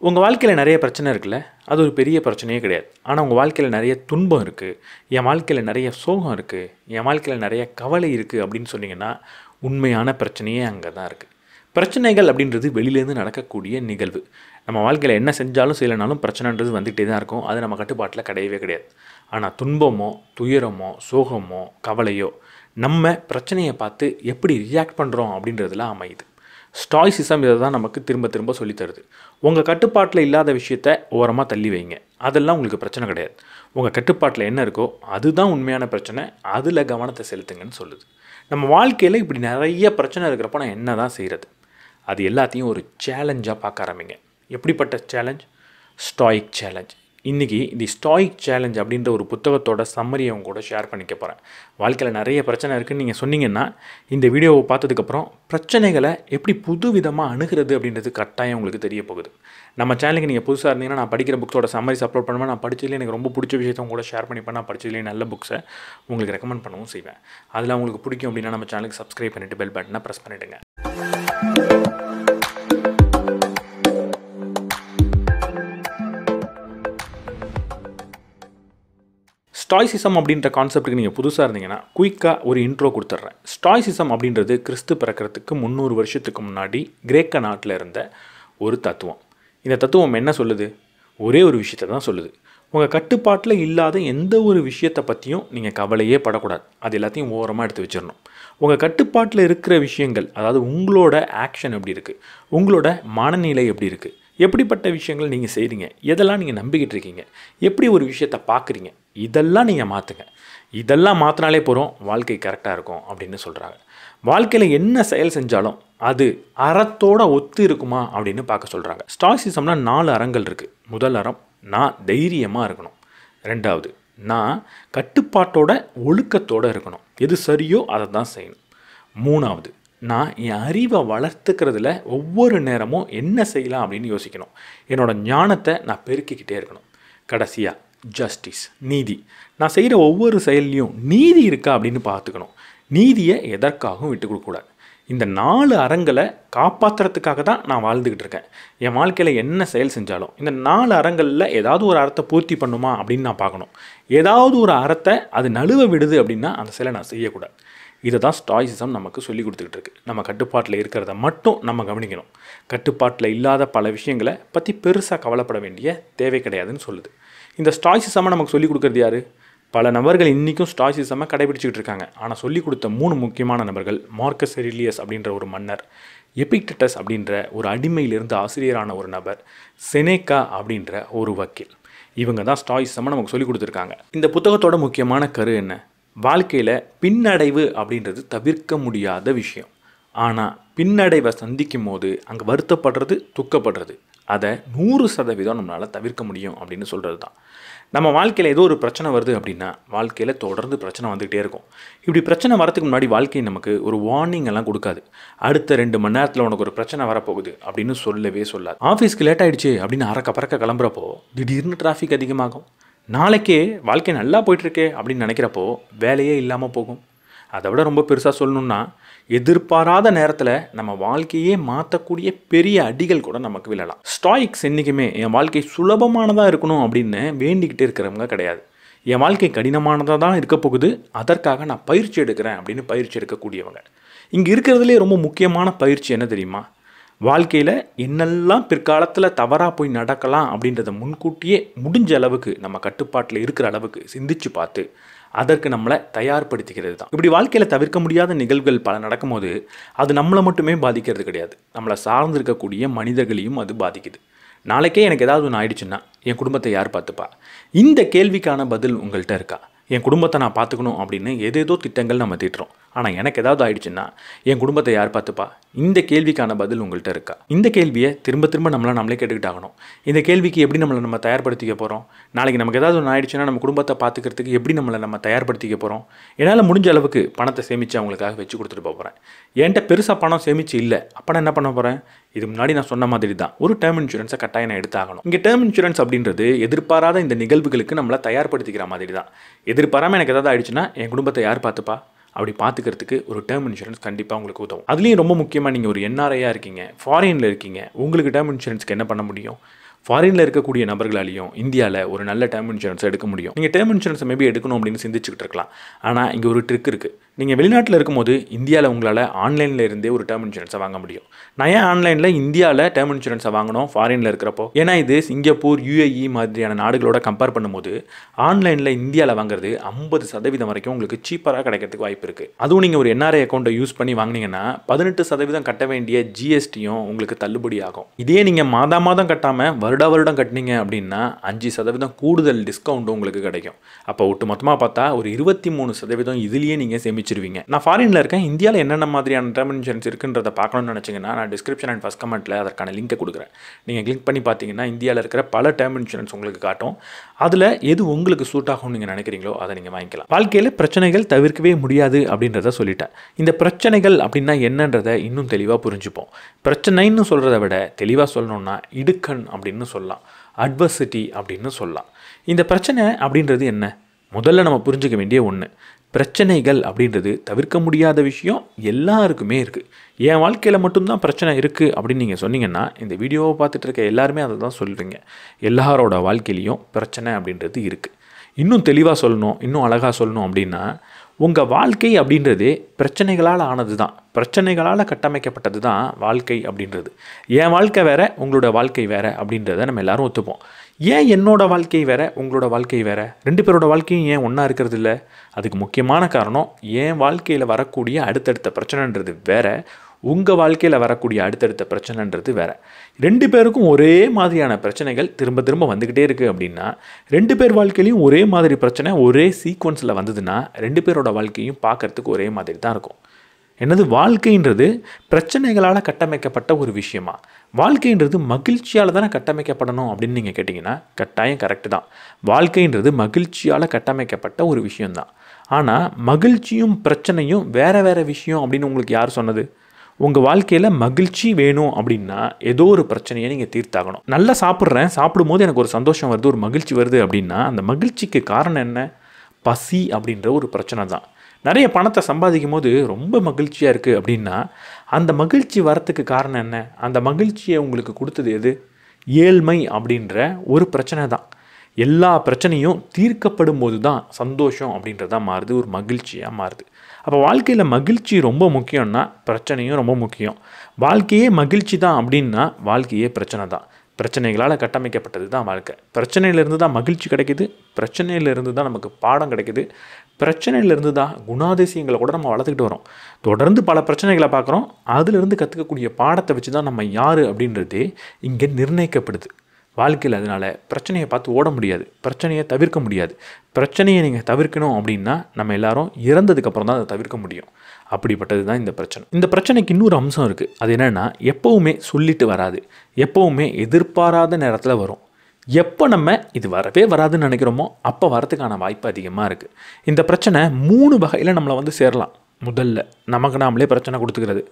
உங்கள் வாழ்க்கையில் நிறைய பிரச்சனை இருக்குல்ல, அது ஒரு பெரிய பிரச்சனையே கிடையாது. ஆனால் உங்கள் வாழ்க்கையில் நிறைய துன்பம் இருக்குது, என் வாழ்க்கையில் நிறைய சோகம் இருக்குது, என் வாழ்க்கையில் நிறைய கவலை இருக்குது அப்படின்னு சொன்னீங்கன்னா, உண்மையான பிரச்சனையே அங்கே தான் இருக்குது. பிரச்சனைகள் அப்படின்றது வெளியிலேருந்து நடக்கக்கூடிய நிகழ்வு. நம்ம வாழ்க்கையில் என்ன செஞ்சாலும் செய்யலைனாலும் பிரச்சனைன்றது வந்துகிட்டே தான் இருக்கும். அது நம்ம கட்டுப்பாட்டில் கிடையவே கிடையாது. ஆனால் துன்பமோ, துயரமோ, சோகமோ, கவலையோ நம்ம பிரச்சனையை பார்த்து எப்படி ரியாக்ட் பண்ணுறோம் அப்படின்றதுல அமையுது. ஸ்டாய்சிசம் இதை தான் நமக்கு திரும்ப திரும்ப சொல்லி தருது. உங்கள் கட்டுப்பாட்டில் இல்லாத விஷயத்த ஓரமாக தள்ளி வைங்க, அதெல்லாம் உங்களுக்கு பிரச்சனை கிடையாது. உங்கள் கட்டுப்பாட்டில் என்ன இருக்கோ அதுதான் உண்மையான பிரச்சனை, அதில் கவனத்தை செலுத்துங்கன்னு சொல்லுது. நம்ம வாழ்க்கையில் இப்படி நிறைய பிரச்சனை இருக்கிறப்ப நான் என்ன தான் செய்கிறது? அது எல்லாத்தையும் ஒரு சேலஞ்சாக பார்க்க ஆரம்பிங்க. எப்படிப்பட்ட சேலஞ்ச்? Stoic challenge. இன்றைக்கி தி ஸ்டாயிக் சேலஞ்ச் அப்படின்ற ஒரு புத்தகத்தோட சம்மரியை அவங்க கூட ஷேர் பண்ணிக்க போகிறேன். வாழ்க்கையில் நிறைய பிரச்சனை இருக்குதுன்னு நீங்கள் சொன்னீங்கன்னா, இந்த வீடியோவை பார்த்ததுக்கப்புறம் பிரச்சனைகளை எப்படி புது விதமாக அணுகிறது அப்படின்றது கட்டாயம் உங்களுக்கு தெரிய போகுது. நம்ம சேனலுக்கு நீங்கள் புதுசாக இருந்தீங்கன்னா, நான் படிக்கிற புக்ஸோட சம்மரிஸ் அப்லோட் பண்ணுவேன். நான் படிச்சதுலேயே எனக்கு ரொம்ப பிடிச்ச விஷயத்தை உங்க கூட ஷேர் பண்ணிப்பேன். நான் படிச்சதுலேயே நல்ல புக்ஸை உங்களுக்கு ரெக்கமெண்ட் பண்ணவும் செய்வேன். அதில் உங்களுக்கு பிடிக்கும் அப்படின்னா நம்ம சேனலுக்கு சப்ஸ்கிரைப் பண்ணிவிட்டு பெல் பட்டனை ப்ரெஸ் பண்ணிவிடுங்க. ஸ்டாய்சிசம் அப்படின்ற கான்செப்ட்டுக்கு நீங்கள் புதுசாக இருந்தீங்கன்னா குயிக்காக ஒரு இன்ட்ரோ கொடுத்துட்றேன். ஸ்டாய்சிசம் அப்படின்றது கிறிஸ்து பிறக்கிறதுக்கு 300 வருஷத்துக்கு முன்னாடி கிரேக்க நாட்டில் இருந்த ஒரு தத்துவம். இந்த தத்துவம் என்ன சொல்லுது? ஒரே ஒரு விஷயத்தை தான் சொல்லுது. உங்கள் கட்டுப்பாட்டில் இல்லாத எந்த ஒரு விஷயத்தை பற்றியும் நீங்கள் கவலையே படக்கூடாது. அது எல்லாத்தையும் ஓரமாக எடுத்து வச்சிடணும். உங்கள் கட்டுப்பாட்டில் இருக்கிற விஷயங்கள், அதாவது உங்களோட ஆக்ஷன் எப்படி இருக்குது, உங்களோட மனநிலை எப்படி இருக்குது, எப்படிப்பட்ட விஷயங்கள் நீங்கள் செய்கிறீங்க, எதெல்லாம் நீங்கள் நம்பிக்கிட்டு இருக்கீங்க, எப்படி ஒரு விஷயத்தை பார்க்குறீங்க, இதெல்லாம் நீங்கள் மாற்றுங்க. இதெல்லாம் மாற்றினாலே போகிறோம், வாழ்க்கை கரெக்டாக இருக்கும் அப்படின்னு சொல்கிறாங்க. வாழ்க்கையில் என்ன செயல் செஞ்சாலும் அது அறத்தோடு ஒத்து இருக்குமா அப்படின்னு பார்க்க சொல்கிறாங்க. ஸ்டாய்சிசம்னா 4 அறங்கள் இருக்குது. முதல் அறம், நான் தைரியமாக இருக்கணும். ரெண்டாவது, நான் கட்டுப்பாட்டோட ஒழுக்கத்தோடு இருக்கணும், எது சரியோ அதை தான் செய்யணும். மூணாவது, நான் என் அறிவை வளர்த்துக்கிறதுல ஒவ்வொரு நேரமும் என்ன செய்யலாம் அப்படின்னு யோசிக்கணும், என்னோடய ஞானத்தை நான் பெருக்கிக்கிட்டே இருக்கணும். கடைசியாக ஜஸ்டிஸ், நீதி. நான் செய்கிற ஒவ்வொரு செயல்லையும் நீதி இருக்கா அப்படின்னு பார்த்துக்கணும். நீதியை எதற்காகவும் விட்டு கொடுக்கக்கூடாது. இந்த 4 அறங்களை காப்பாற்றுறதுக்காக தான் நான் வாழ்ந்துக்கிட்டு இருக்கேன். என் வாழ்க்கையில் என்ன செயல் செஞ்சாலும் இந்த 4 அறங்களில் ஏதாவது ஒரு அறத்தை பூர்த்தி பண்ணுமா அப்படின்னு நான் பார்க்கணும். ஏதாவது ஒரு அறத்தை அது நழுவ விடுது அப்படின்னா அந்த செயலை நான் செய்யக்கூடாது. இதை தான் ஸ்டாய்சிசம் நமக்கு சொல்லி கொடுத்துக்கிட்டு இருக்கு. நம்ம கட்டுப்பாட்டில் இருக்கிறத மட்டும் நம்ம கவனிக்கணும். கட்டுப்பாட்டில் இல்லாத பல விஷயங்களை பற்றி பெருசாக கவலைப்பட வேண்டிய தேவை கிடையாதுன்னு சொல்லுது. இந்த ஸ்டாய்சிசமை நமக்கு சொல்லிக் கொடுக்குறது யார்? பல நபர்கள் இன்றைக்கும் ஸ்டாய்சிசமை கடைபிடிச்சிக்கிட்டு இருக்காங்க. ஆனால் சொல்லிக் கொடுத்த 3 முக்கியமான நபர்கள்: மார்க்கஸ் எரிலியஸ் அப்படின்ற ஒரு மன்னர், எபிக்டட்டஸ் அப்படின்ற ஒரு அடிமையிலிருந்து ஆசிரியரான ஒரு நபர், செனேக்கா அப்படின்ற ஒரு வக்கீல். இவங்க தான் ஸ்டாய்சிசமை நமக்கு சொல்லிக் கொடுத்துருக்காங்க. இந்த புத்தகத்தோட முக்கியமான கரு என்ன? வாழ்க்கையில் பின்னடைவு அப்படின்றது தவிர்க்க முடியாத விஷயம். ஆனால் பின்னடைவை சந்திக்கும் போது அங்கே வருத்தப்படுறது, துக்கப்படுறது, அதை 100% நம்மளால் தவிர்க்க முடியும் அப்படின்னு சொல்கிறது தான். நம்ம வாழ்க்கையில் ஏதோ ஒரு பிரச்சனை வருது அப்படின்னா வாழ்க்கையில் தொடர்ந்து பிரச்சனை வந்துகிட்டே இருக்கும். இப்படி பிரச்சனை வரதுக்கு முன்னாடி வாழ்க்கை நமக்கு ஒரு வார்னிங் எல்லாம் கொடுக்காது. அடுத்த 2 மணி நேரத்தில் உனக்கு ஒரு பிரச்சனை வரப்போகுது அப்படின்னு சொல்லவே சொல்லாது. ஆஃபீஸ்க்கு லேட் ஆகிடுச்சு அப்படின்னு அறக்க பறக்க கிளம்புறப்போ திடீர்னு டிராஃபிக் அதிகமாகும். நாளைக்கே வாழ்க்கை நல்லா போயிட்டுருக்கே அப்படின்னு நினைக்கிறப்போ வேலையே இல்லாமல் போகும். அதை விட ரொம்ப பெருசாக சொல்லணுன்னா, எதிர்பாராத நேரத்தில் நம்ம வாழ்க்கையே மாற்றக்கூடிய பெரிய அடிகள் கூட நமக்கு விழலாம். ஸ்டாயிக்ஸ் என்றைக்குமே என் வாழ்க்கை சுலபமானதாக இருக்கணும் அப்படின்னு வேண்டிக்கிட்டே இருக்கிறவங்க கிடையாது. என் வாழ்க்கை கடினமானதாக தான் இருக்க போகுது, அதற்காக நான் பயிற்சி எடுக்கிறேன் அப்படின்னு பயிற்சி எடுக்கக்கூடியவங்க. இங்கே இருக்கிறதுலே ரொம்ப முக்கியமான பயிற்சி என்ன தெரியுமா? வாழ்க்கையில் என்னெல்லாம் பிற்காலத்தில் தவறாக போய் நடக்கலாம் அப்படின்றத முன்கூட்டியே முடிஞ்ச அளவுக்கு நம்ம கட்டுப்பாட்டில் இருக்கிற அளவுக்கு சிந்திச்சு பார்த்து அதற்கு நம்மளை தயார்படுத்திக்கிறது தான். இப்படி வாழ்க்கையில் தவிர்க்க முடியாத நிகழ்வுகள் பல நடக்கும்போது அது நம்மளை மட்டுமே பாதிக்கிறது கிடையாது, நம்மளை சார்ந்திருக்கக்கூடிய மனிதர்களையும் அது பாதிக்குது. நாளைக்கே எனக்கு ஏதாவது ஒன்று ஆயிடுச்சுன்னா என் குடும்பத்தை யார் பார்த்துப்பா? இந்த கேள்விக்கான பதில் உங்கள்கிட்ட இருக்கா? என் குடும்பத்தை நான் பார்த்துக்கணும் அப்படின்னு ஏதேதோ திட்டங்கள் நம்ம தீட்டுறோம். ஆனால் எனக்கு ஏதாவது ஆயிடுச்சுன்னா என் குடும்பத்தை யார் பார்த்துப்பா? இந்த கேள்விக்கான பதில் உங்கள்கிட்ட இருக்கா? இந்த கேள்வியை திரும்ப திரும்ப நம்மளே கேட்டுக்கிட்டாகணும். இந்த கேள்விக்கு எப்படி நம்ம தயார்படுத்திக்க போகிறோம்? நாளைக்கு நமக்கு ஏதாவது ஒன்று ஆயிடுச்சுன்னா நம்ம குடும்பத்தை பார்த்துக்கிறதுக்கு எப்படி நம்ம தயார்படுத்திக்க போகிறோம்? என்னால் முடிஞ்ச அளவுக்கு பணத்தை சேமித்து அவங்களுக்காக வச்சு கொடுத்துட்டு போகிறேன். என்கிட்ட பெருசாக பணம் சேமித்து இல்லை, அப்போ நான் என்ன பண்ண போகிறேன்? இது முன்னாடி நான் சொன்ன மாதிரி தான், ஒரு டேர்ம் இன்சூரன்ஸை கட்டாயம் நான் எடுத்தாகணும். இங்கே டேர்ம் இன்சூரன்ஸ் அப்படின்றது எதிர்பாராத இந்த நிகழ்வுகளுக்கு நம்மளை தயார்படுத்திக்கிற மாதிரி தான். எதிர்பாராமல் எனக்கு ஏதாவது ஆயிடுச்சுன்னா என் குடும்பத்தை யார் பார்த்துப்பா? அப்படி பார்த்துக்கிறதுக்கு ஒரு டேர்ம் இன்சூரன்ஸ் கண்டிப்பாக உங்களுக்கு உதவும். அதுலேயும் ரொம்ப முக்கியமாக நீங்கள் ஒரு என்ஆர்ஐயாக இருக்கீங்க, ஃபாரினில் இருக்கீங்க, உங்களுக்கு டேர்ம் இன்சூரன்ஸ்க்கு என்ன பண்ண முடியும்? ஃபாரினில் இருக்கக்கூடிய நபர்களாலையும் இந்தியாவில் ஒரு நல்ல டேர்ம் இன்சூரன்ஸ் எடுக்க முடியும். நீங்கள் டேர்ம் இன்சூரன்ஸை மேபி எடுக்கணும் அப்படின்னு சிந்திச்சுக்கிட்டு இருக்கலாம். ஆனால் இங்கே ஒரு ட்ரிக் இருக்குது. நீங்கள் வெளிநாட்டில் இருக்கும்போது இந்தியாவில் உங்களால் ஆன்லைனில் இருந்தே ஒரு டேர்ம் இன்சூரன்ஸை வாங்க முடியும். நான் ஏன் ஆன்லைனில் இந்தியாவில் டேர்ம் இன்சூரன்ஸை வாங்கணும் ஃபாரினில் இருக்கிறப்போ? ஏன்னா இது சிங்கப்பூர், UAE மாதிரியான நாடுகளோட கம்பேர் பண்ணும்போது ஆன்லைனில் இந்தியாவில் வாங்குறது 50% வரைக்கும் உங்களுக்கு சீப்பராக கிடைக்கிறதுக்கு வாய்ப்பு இருக்குது. அதுவும் நீங்கள் ஒரு NRI அக்கௌண்ட்டை யூஸ் பண்ணி வாங்கினீங்கன்னா 18% கட்ட வேண்டிய GSTயும் உங்களுக்கு தள்ளுபடி ஆகும். இதே நீங்கள் மாதம் கட்டாமல் வருடம் கட்டினீங்க அப்படின்னா 5% கூடுதல் டிஸ்கவுண்ட்டும் உங்களுக்கு கிடைக்கும். அப்போ ஒட்டு மொத்தமாக பார்த்தா ஒரு 23% இதுலேயே நீங்கள் சேமிச்சிருவீங்க. நான் ஃபாரினில் இருக்கேன், இந்தியாவில் என்னென்ன மாதிரியான டேர்ம் இன்சூரன்ஸ் இருக்குன்றதை பார்க்கணும்னு நினச்சிங்கன்னா நான் டிஸ்கிரிப்ஷன் அண்ட் ஃபர்ஸ்ட் கமெண்ட்டில் அதற்கான லிங்கை கொடுக்குறேன். நீங்கள் கிளிக் பண்ணி பார்த்தீங்கன்னா இந்தியாவில் இருக்கிற பல டேர்ம் இன்சூரன்ஸ் உங்களுக்கு காட்டும். அதில் எது உங்களுக்கு சூட் ஆகும்னு நீங்கள் நினைக்கிறீங்களோ அதை நீங்கள் வாங்கிக்கலாம். வாழ்க்கையில் பிரச்சனைகள் தவிர்க்கவே முடியாது அப்படின்றத சொல்லிட்டேன். இந்த பிரச்சனைகள் அப்படின்னா என்னன்றதை இன்னும் தெளிவாக புரிஞ்சுப்போம். பிரச்சனைன்னு சொல்கிறத விட தெளிவாக சொல்லணும்னா இடுக்கண் அப்படின்னு சொல்லலாம், அட்வர்சிட்டி அப்படின்னு சொல்லலாம். இந்த பிரச்சனை அப்படின்றது என்ன? முதல்ல நம்ம புரிஞ்சுக்க வேண்டிய ஒன்று, பிரச்சனைகள் அப்படின்றது தவிர்க்க முடியாத விஷயம், எல்லாருக்குமே இருக்குது. என் வாழ்க்கையில் மட்டும்தான் பிரச்சனை இருக்குது அப்படின்னு நீங்கள் சொன்னீங்கன்னா இந்த வீடியோவை பார்த்துட்டு இருக்க எல்லாருமே அதை தான் சொல்வீங்க. எல்லாரோட வாழ்க்கையிலையும் பிரச்சனை அப்படின்றது இருக்குது. இன்னும் தெளிவாக சொல்லணும், இன்னும் அழகாக சொல்லணும் அப்படின்னா உங்கள் வாழ்க்கை அப்படின்றது பிரச்சனைகளால் ஆனது தான், பிரச்சனைகளால் கட்டமைக்கப்பட்டது தான் வாழ்க்கை அப்படின்றது. என் வாழ்க்கை வேறு, உங்களோட வாழ்க்கை வேறு அப்படின்றத நம்ம எல்லாரும் ஒத்துப்போம். ஏன் என்னோட வாழ்க்கை வேறு, உங்களோட வாழ்க்கை வேறு, ரெண்டு பேரோட வாழ்க்கையும் ஏன் ஒன்றா இருக்கிறது இல்லை? அதுக்கு முக்கியமான காரணம் என் வாழ்க்கையில் வரக்கூடிய அடுத்தடுத்த பிரச்சனைன்றது வேறு, உங்கள் வாழ்க்கையில் வரக்கூடிய அடுத்தடுத்த பிரச்சனைன்றது வேறு. ரெண்டு பேருக்கும் ஒரே மாதிரியான பிரச்சனைகள் திரும்ப திரும்ப வந்துக்கிட்டே இருக்குது அப்படின்னா, ரெண்டு பேர் வாழ்க்கையிலையும் ஒரே மாதிரி பிரச்சனை ஒரே சீக்வன்ஸில் வந்ததுன்னா ரெண்டு பேரோட வாழ்க்கையும் பார்க்குறதுக்கு ஒரே மாதிரி தான் இருக்கும். என்னது வாழ்க்கைன்றது பிரச்சனைகளால் கட்டமைக்கப்பட்ட ஒரு விஷயமா? வாழ்க்கைன்றது மகிழ்ச்சியால் தானே கட்டமைக்கப்படணும் அப்படின்னு நீங்கள் கேட்டிங்கன்னா கட்டாயம் கரெக்டு தான். வாழ்க்கைன்றது மகிழ்ச்சியால் கட்டமைக்கப்பட்ட ஒரு விஷயந்தான். ஆனால் மகிழ்ச்சியும் பிரச்சனையும் வேறு வேறு விஷயம் அப்படின்னு உங்களுக்கு யார் சொன்னது? உங்கள் வாழ்க்கையில் மகிழ்ச்சி வேணும் அப்படின்னா ஏதோ ஒரு பிரச்சனையை நீங்கள் தீர்த்தாகணும். நல்லா சாப்பிட்றேன், சாப்பிடும்போது எனக்கு ஒரு சந்தோஷம் வருது, ஒரு மகிழ்ச்சி வருது அப்படின்னா அந்த மகிழ்ச்சிக்கு காரணம் என்ன? பசி அப்படின்ற ஒரு பிரச்சனை தான். நிறைய பணத்தை சம்பாதிக்கும் போது ரொம்ப மகிழ்ச்சியாக இருக்குது அப்படின்னா அந்த மகிழ்ச்சி வரத்துக்கு காரணம் என்ன? அந்த மகிழ்ச்சியை உங்களுக்கு கொடுத்தது எது? ஏழ்மை அப்படின்ற ஒரு பிரச்சனை தான். எல்லா பிரச்சனையும் தீர்க்கப்படும் போது தான் சந்தோஷம் அப்படின்றதான் மாறுது, ஒரு மகிழ்ச்சியாக மாறுது. அப்போ வாழ்க்கையில் மகிழ்ச்சி ரொம்ப முக்கியம்னா பிரச்சனையும் ரொம்ப முக்கியம். வாழ்க்கையே மகிழ்ச்சி தான் அப்படின்னா வாழ்க்கையே பிரச்சனை தான். பிரச்சனைகளால் கட்டமைக்கப்பட்டது தான் வாழ்க்கை. பிரச்சனையிலேருந்து தான் மகிழ்ச்சி கிடைக்கிது, பிரச்சனையிலேருந்து தான் நமக்கு பாடம் கிடைக்கிது, பிரச்சனையிலேருந்து தான் குணாதிசயங்களை கூட நம்ம வளர்த்துக்கிட்டு வரோம். தொடர்ந்து பல பிரச்சனைகளை பார்க்குறோம், அதிலிருந்து கற்றுக்கக்கூடிய பாடத்தை வச்சு தான் நம்ம யார் அப்படின்றதே இங்கே நிர்ணயிக்கப்படுது. வாழ்க்கையில் அதனால் பிரச்சனையை பார்த்து ஓட முடியாது, பிரச்சனையை தவிர்க்க முடியாது. பிரச்சனையை நீங்கள் தவிர்க்கணும் அப்படின்னா நம்ம எல்லாரும் இறந்ததுக்கப்புறம் தான் அதை தவிர்க்க முடியும். அப்படிப்பட்டது தான் இந்த பிரச்சனை. இந்த பிரச்சனைக்கு இன்னொரு அம்சம் இருக்குது. அது என்னென்னா எப்போவுமே சொல்லிட்டு வராது, எப்போவுமே எதிர்பாராத நேரத்தில் வரும். எப்போ நம்ம இது வரவே வராதுன்னு நினைக்கிறோமோ அப்போ வரதுக்கான வாய்ப்பு அதிகமாக இருக்குது. இந்த பிரச்சனை 3 வகையில் நம்மளை சேரலாம். முதல்ல நமக்கு நாமளே பிரச்சனை கொடுத்துக்கிறது.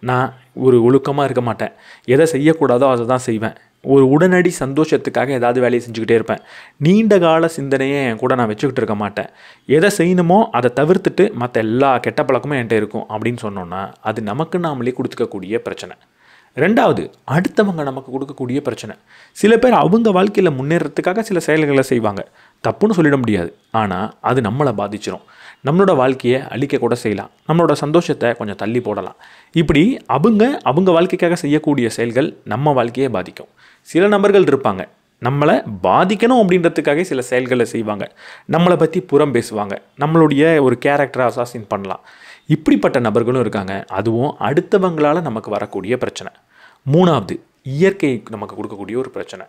நான் ஒரு ஒழுக்கமாக இருக்க மாட்டேன், எதை செய்யக்கூடாதோ அதை தான் செய்வேன், ஒரு உடனடி சந்தோஷத்துக்காக ஏதாவது வேலையை செஞ்சுக்கிட்டே இருப்பேன், நீண்ட கால சிந்தனையே என் கூட நான் வச்சுக்கிட்டு இருக்க மாட்டேன், எதை செய்யணுமோ அதை தவிர்த்துட்டு மற்ற எல்லா கெட்ட பழக்கமும் என்கிட்ட இருக்கும் அப்படின்னு சொன்னோன்னா அது நமக்கு நாமளே கொடுத்துக்கக்கூடிய பிரச்சனை. ரெண்டாவது, அடுத்தவங்க நமக்கு கொடுக்கக்கூடிய பிரச்சனை. சில பேர் அவங்க வாழ்க்கையில் முன்னேறதுக்காக சில செயல்களை செய்வாங்க, தப்புன்னு சொல்லிட முடியாது. ஆனால் அது நம்மளை பாதிச்சிடும், நம்மளோட வாழ்க்கையை அழிக்க கூட செய்யலாம், நம்மளோட சந்தோஷத்தை கொஞ்சம் தள்ளி போடலாம். இப்படி அவங்க வாழ்க்கைக்காக செய்யக்கூடிய செயல்கள் நம்ம வாழ்க்கையை பாதிக்கும். சில நபர்கள் இருப்பாங்க நம்மளை பாதிக்கணும் அப்படின்றதுக்காக சில செயல்களை செய்வாங்க, நம்மளை பற்றி புறம் பேசுவாங்க, நம்மளுடைய ஒரு கேரக்டரை அசாசின் பண்ணலாம். இப்படிப்பட்ட நபர்களும் இருக்காங்க. அதுவும் அடுத்தவங்களால் நமக்கு வரக்கூடிய பிரச்சனை. மூணாவது, இயற்கை நமக்கு கொடுக்கக்கூடிய ஒரு பிரச்சனை.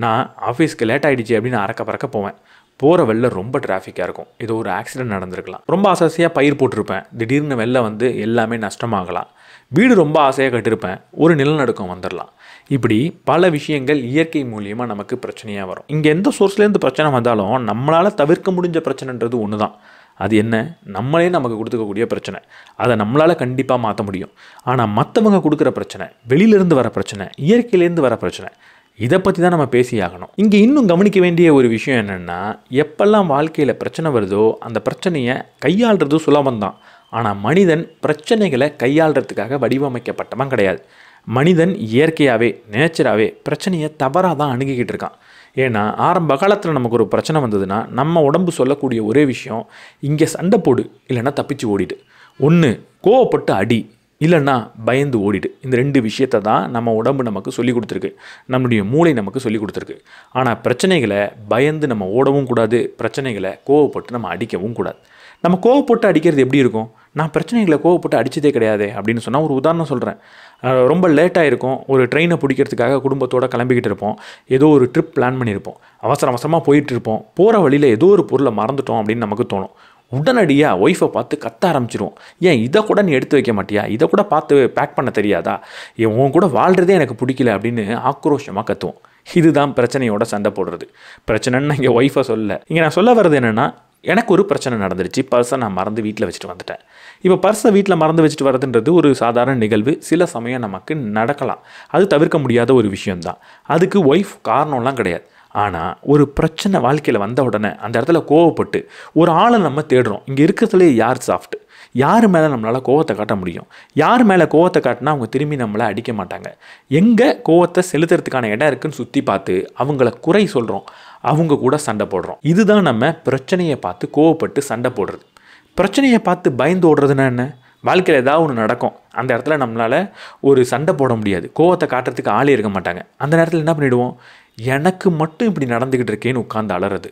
நான் ஆஃபீஸ்க்கு லேட் ஆகிடுச்சு அப்படின்னு அறக்க பறக்க போவேன், போகிற வெளில ரொம்ப டிராஃபிக்காக இருக்கும், ஏதோ ஒரு ஆக்சிடென்ட் நடந்திருக்கலாம், ரொம்ப ஆசையாக பயிர் போட்டிருப்பேன், திடீர்னு வெளில வந்து எல்லாமே நஷ்டமாகலாம், வீடு ரொம்ப ஆசையாக கட்டியிருப்பேன், ஒரு நிலநடுக்கம் வந்துடலாம். இப்படி பல விஷயங்கள் இயற்கை மூலியமாக நமக்கு பிரச்சனையாக வரும். இங்கே எந்த சோர்ஸ்லேருந்து பிரச்சனை வந்தாலும் நம்மளால் தவிர்க்க முடிஞ்ச பிரச்சனைன்றது ஒன்று தான். அது என்ன? நம்மளே நமக்கு கொடுத்துக்கக்கூடிய பிரச்சனை. அதை நம்மளால் கண்டிப்பாக மாற்ற முடியும். ஆனால் மற்றவங்க கொடுக்குற பிரச்சனை, வெளியிலேருந்து வர பிரச்சனை, இயற்கையிலேருந்து வர பிரச்சனை, இதை பற்றி தான் நம்ம பேசியாகணும். இங்கே இன்னும் கவனிக்க வேண்டிய ஒரு விஷயம் என்னென்னா, எப்பெல்லாம் வாழ்க்கையில் பிரச்சனை வருதோ அந்த பிரச்சனையை கையாளுறது சுலபந்தான். ஆனால் மனிதன் பிரச்சனைகளை கையாளுறதுக்காக வடிவமைக்கப்பட்டவன் கிடையாது. மனிதன் இயற்கையாகவே நேச்சராகவே பிரச்சனையை தவறாக தான் அணுகிக்கிட்டு இருக்கான். ஏன்னா ஆரம்ப காலத்தில் நமக்கு ஒரு பிரச்சனை வந்ததுன்னா நம்ம உடம்பு சொல்லக்கூடிய ஒரே விஷயம், இங்கே சண்டை போடு இல்லைன்னா தப்பிச்சு ஓடிடு, ஒன்று கோவப்பட்டு அடி இல்லைன்னா பயந்து ஓடிடு. இந்த 2 விஷயத்தை தான் நம்ம உடம்பு நமக்கு சொல்லி கொடுத்துருக்கு, நம்மளுடைய மூளை நமக்கு சொல்லி கொடுத்துருக்கு. ஆனால் பிரச்சனைகளை பயந்து நம்ம ஓடவும் கூடாது, பிரச்சனைகளை கோவப்பட்டு நம்ம அடிக்கவும் கூடாது. நம்ம கோவப்பட்டு அடிக்கிறது எப்படி இருக்கும்? நான் பிரச்சனைகளை கோவப்பட்டு அடித்ததே கிடையாது அப்படின்னு சொன்னால் ஒரு உதாரணம் சொல்கிறேன். ரொம்ப லேட்டாக இருக்கும், ஒரு ட்ரெயினை பிடிக்கிறதுக்காக குடும்பத்தோடு கிளம்பிக்கிட்டு இருப்போம், ஏதோ ஒரு ட்ரிப் பிளான் பண்ணியிருப்போம், அவசரமாக போயிட்டு இருப்போம், போகிற வழியில் ஏதோ ஒரு பொருளை மறந்துட்டோம் அப்படின்னு நமக்கு தோணும். உடனடியாக ஒய்ஃபை பார்த்து கத்த ஆரம்பிச்சிருவோம். ஏன் இதை கூட நீ எடுத்து வைக்க மாட்டியா, இதை கூட பார்த்து பேக் பண்ண தெரியாதா, உன் கூட வாழ்கிறதே எனக்கு பிடிக்கல அப்படின்னு ஆக்ரோஷமாக கத்துவோம். இதுதான் பிரச்சனையோட சண்டை போடுறது. பிரச்சனைன்னு இங்கே ஒய்ஃபை சொல்ல, இங்கே நான் சொல்ல வர்றது என்னென்னா, எனக்கு ஒரு பிரச்சனை நடந்துருச்சு, பர்ஸை நான் மறந்து வீட்டில் வச்சுட்டு வந்துட்டேன். இப்போ பர்ஸை வீட்டில் மறந்து வச்சுட்டு வரதுன்றது ஒரு சாதாரண நிகழ்வு, சில சமயம் நமக்கு நடக்கலாம், அது தவிர்க்க முடியாத ஒரு விஷயம்தான். அதுக்கு ஒய்ஃப் காரணம்லாம் கிடையாது. ஆனால் ஒரு பிரச்சனை வாழ்க்கையில் வந்த உடனே அந்த இடத்துல கோவப்பட்டு ஒரு ஆளை நம்ம தேடுறோம். இங்கே இருக்கிறதுலே யார் சாஃப்ட், யார் மேலே நம்மளால் கோவத்தை காட்ட முடியும், யார் மேலே கோவத்தை காட்டினா அவங்க திரும்பி நம்மளை அடிக்க மாட்டாங்க, எங்கே கோவத்தை செலுத்துறதுக்கான இடம் இருக்குன்னு சுற்றி பார்த்து அவங்கள குறை சொல்கிறோம், அவங்க கூட சண்டை போடுறோம். இதுதான் நம்ம பிரச்சனையை பார்த்து கோவப்பட்டு சண்டை போடுறது. பிரச்சனையை பார்த்து பயந்து ஓடுறதுன்னா என்ன? வாழ்க்கையில் ஏதாவது ஒன்று நடக்கும், அந்த இடத்துல நம்மளால் ஒரு சண்டை போட முடியாது, கோவத்தை காட்டுறதுக்கு ஆளே இருக்க மாட்டாங்க. அந்த நேரத்தில் என்ன பண்ணிவிடுவோம்? எனக்கு மட்டும் இப்படி நடந்துக்கிட்டு இருக்கேன்னு உட்காந்து அலறது,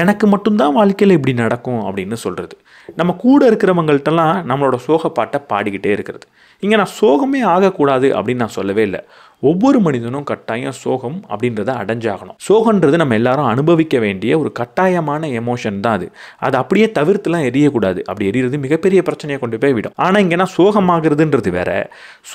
எனக்கு மட்டும்தான் வாழ்க்கையில் இப்படி நடக்கும் அப்படின்னு சொல்கிறது. நம்ம கூட இருக்கிறவங்கள்ட்டெல்லாம் நம்மளோட சோகப்பாட்டை பாடிக்கிட்டே இருக்கிறது. இங்கே நான் சோகமே ஆகக்கூடாது அப்படின்னு நான் சொல்லவே இல்லை. ஒவ்வொரு மனிதனும் கட்டாயம் சோகம் அப்படின்றத அடைஞ்சாகணும். சோகன்றது நம்ம எல்லாரும் அனுபவிக்க வேண்டிய ஒரு கட்டாயமான எமோஷன் தான் அது. அதை அப்படியே தவிர்த்துலாம் எரியக்கூடாது. அப்படி எரியறது மிகப்பெரிய பிரச்சனையை கொண்டு போய் விடும். ஆனால் இங்கே நான் சோகமாகிறதுன்றது வேற,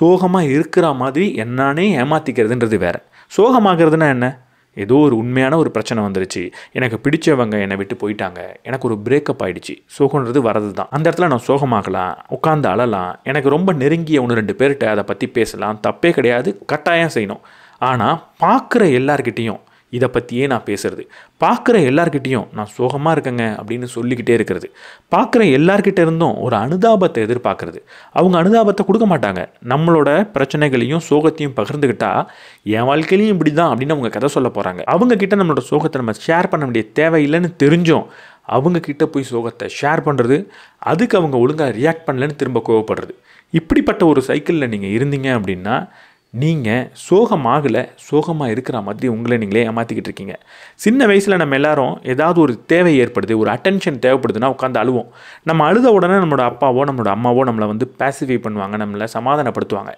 சோகமாக இருக்கிற மாதிரி என்னானே ஏமாற்றிக்கிறதுன்றது வேற. சோகமாகிறதுனா என்ன? ஏதோ ஒரு உண்மையான ஒரு பிரச்சனை வந்துருச்சு, எனக்கு பிடிச்சவங்க என்னை விட்டு போயிட்டாங்க, எனக்கு ஒரு பிரேக்கப் ஆகிடுச்சு, சோகன்றது வரது தான். அந்த இடத்துல நான் சோகமாகலாம், உட்காந்து அழலாம், எனக்கு ரொம்ப நெருங்கிய 1-2 பேர்கிட்ட அதை பற்றி பேசலாம், தப்பே கிடையாது, கட்டாயம் செய்யணும். ஆனால் பார்க்குற எல்லார்கிட்டையும் இதை பற்றியே நான் பேசுகிறது, பார்க்குற எல்லார்கிட்டையும் நான் சோகமாக இருக்கேங்க அப்படின்னு சொல்லிக்கிட்டே இருக்கிறது, பார்க்குற எல்லார்கிட்ட இருந்தும் ஒரு அனுதாபத்தை எதிர்பார்க்குறது, அவங்க அனுதாபத்தை கொடுக்க மாட்டாங்க. நம்மளோட பிரச்சனைகளையும் சோகத்தையும் பகிர்ந்துக்கிட்டா என் வாழ்க்கையிலையும் இப்படி தான் அப்படின்னு அவங்க கதை சொல்ல போகிறாங்க. அவங்கக்கிட்ட நம்மளோட சோகத்தை நம்ம ஷேர் பண்ண வேண்டிய தேவையில்லைன்னு தெரிஞ்சோம் அவங்கக்கிட்ட போய் சோகத்தை ஷேர் பண்ணுறது, அதுக்கு அவங்க ஒழுங்காக ரியாக்ட் பண்ணலன்னு திரும்ப கோவப்படுறது. இப்படிப்பட்ட ஒரு சைக்கிளில் நீங்கள் இருந்தீங்க அப்படின்னா நீங்கள் சோகமாக இருக்கிற மாதிரி உங்களை நீங்களே ஏமாற்றிக்கிட்டு இருக்கீங்க. சின்ன வயசில் நம்ம எல்லாரும் ஏதாவது ஒரு தேவை ஏற்படுது, ஒரு அட்டென்ஷன் தேவைப்படுதுன்னா உட்காந்து அழுவோம். நம்ம அழுத உடனே நம்மளோட அப்பாவோ நம்மளோட அம்மாவோ நம்மளை வந்து பேசிஃபை பண்ணுவாங்க, நம்மளை சமாதானப்படுத்துவாங்க.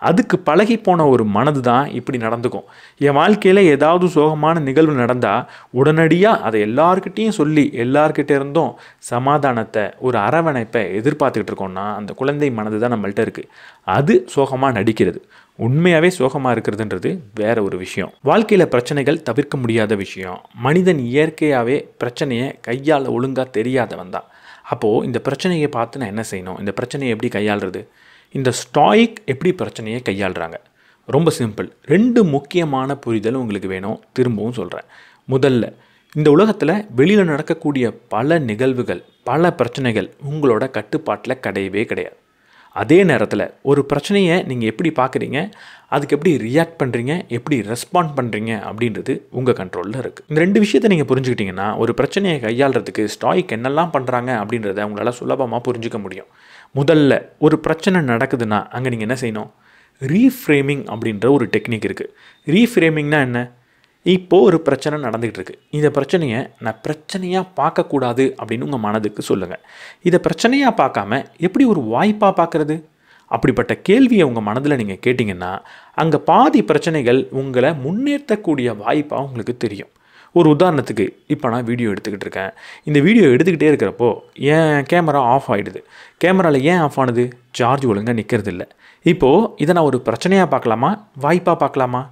அதுக்கு பழகி போன ஒரு மனது தான் இப்படி நடந்துக்கும். என் வாழ்க்கையில் ஏதாவது சோகமான நிகழ்வு நடந்தால் உடனடியாக அதை எல்லார்கிட்டையும் சொல்லி எல்லார்கிட்ட இருந்தும் சமாதானத்தை, ஒரு அரவணைப்பை எதிர்பார்த்துக்கிட்டு இருக்கோம்னா அந்த குழந்தை மனது தான் நம்மள்கிட்ட இருக்குது. அது சோகமாக நடிக்கிறது. உண்மையாகவே சோகமாக இருக்கிறதுன்றது வேற ஒரு விஷயம். வாழ்க்கையில் பிரச்சனைகள் தவிர்க்க முடியாத விஷயம். மனிதன் இயற்கையாகவே பிரச்சனையை கையாள ஒழுங்காக தெரியாதவன் தான். அப்போது இந்த பிரச்சனையை பார்த்து நான் என்ன செய்யணும், இந்த பிரச்சனையை எப்படி கையாளுறது? இந்த ஸ்டாயிக் எப்படி பிரச்சனையை கையாளுறாங்க? ரொம்ப சிம்பிள். 2 முக்கியமான புரிதல் உங்களுக்கு வேணும். திரும்பவும் சொல்கிறேன். முதல்ல, இந்த உலகத்தில் வெளியில் நடக்கக்கூடிய பல நிகழ்வுகள், பல பிரச்சனைகள் உங்களோட கட்டுப்பாட்டில் கிடையவே கிடையாது. அதே நேரத்தில் ஒரு பிரச்சனையை நீங்கள் எப்படி பார்க்குறீங்க, அதுக்கு எப்படி ரியாக்ட் பண்ணுறீங்க, எப்படி ரெஸ்பாண்ட் பண்ணுறீங்க அப்படின்றது உங்கள் கண்ட்ரோலில் இருக்குது. இந்த 2 விஷயத்தை நீங்கள் புரிஞ்சுக்கிட்டிங்கன்னா ஒரு பிரச்சனையை கையாளுறதுக்கு ஸ்டாயிக் என்னெல்லாம் பண்ணுறாங்க அப்படின்றத உங்களால் சுலபமாக புரிஞ்சிக்க முடியும். முதல்ல ஒரு பிரச்சனை நடக்குதுன்னா அங்கே நீங்கள் என்ன செய்யணும்? ரீஃப்ரேமிங் அப்படின்ற ஒரு டெக்னிக் இருக்குது. ரீஃப்ரேமிங்னா என்ன? இப்போது ஒரு பிரச்சனை நடந்துகிட்டு இருக்குது, இந்த பிரச்சனையை நான் பிரச்சனையாக பார்க்கக்கூடாது அப்படின்னு உங்கள் மனதுக்கு சொல்லுங்கள். இதை பிரச்சனையாக பார்க்காம எப்படி ஒரு வாய்ப்பாக பார்க்குறது? அப்படிப்பட்ட கேள்வியை உங்கள் மனதில் நீங்கள் கேட்டிங்கன்னா அங்கே பாதி பிரச்சனைகள் உங்களை முன்னேற்றக்கூடிய வாய்ப்பாக உங்களுக்கு தெரியும். ஒரு உதாரணத்துக்கு, இப்போ நான் வீடியோ எடுத்துக்கிட்டு இருக்கேன். இந்த வீடியோ எடுத்துக்கிட்டே இருக்கிறப்போ என் கேமரா ஆஃப் ஆகிடுது. கேமராவில் ஏன் ஆஃப் ஆனது? சார்ஜ் ஒழுங்காக நிற்கிறது இல்லை. இப்போது இதை நான் ஒரு பிரச்சனையாக பார்க்கலாமா, வாய்ப்பாக பார்க்கலாமா?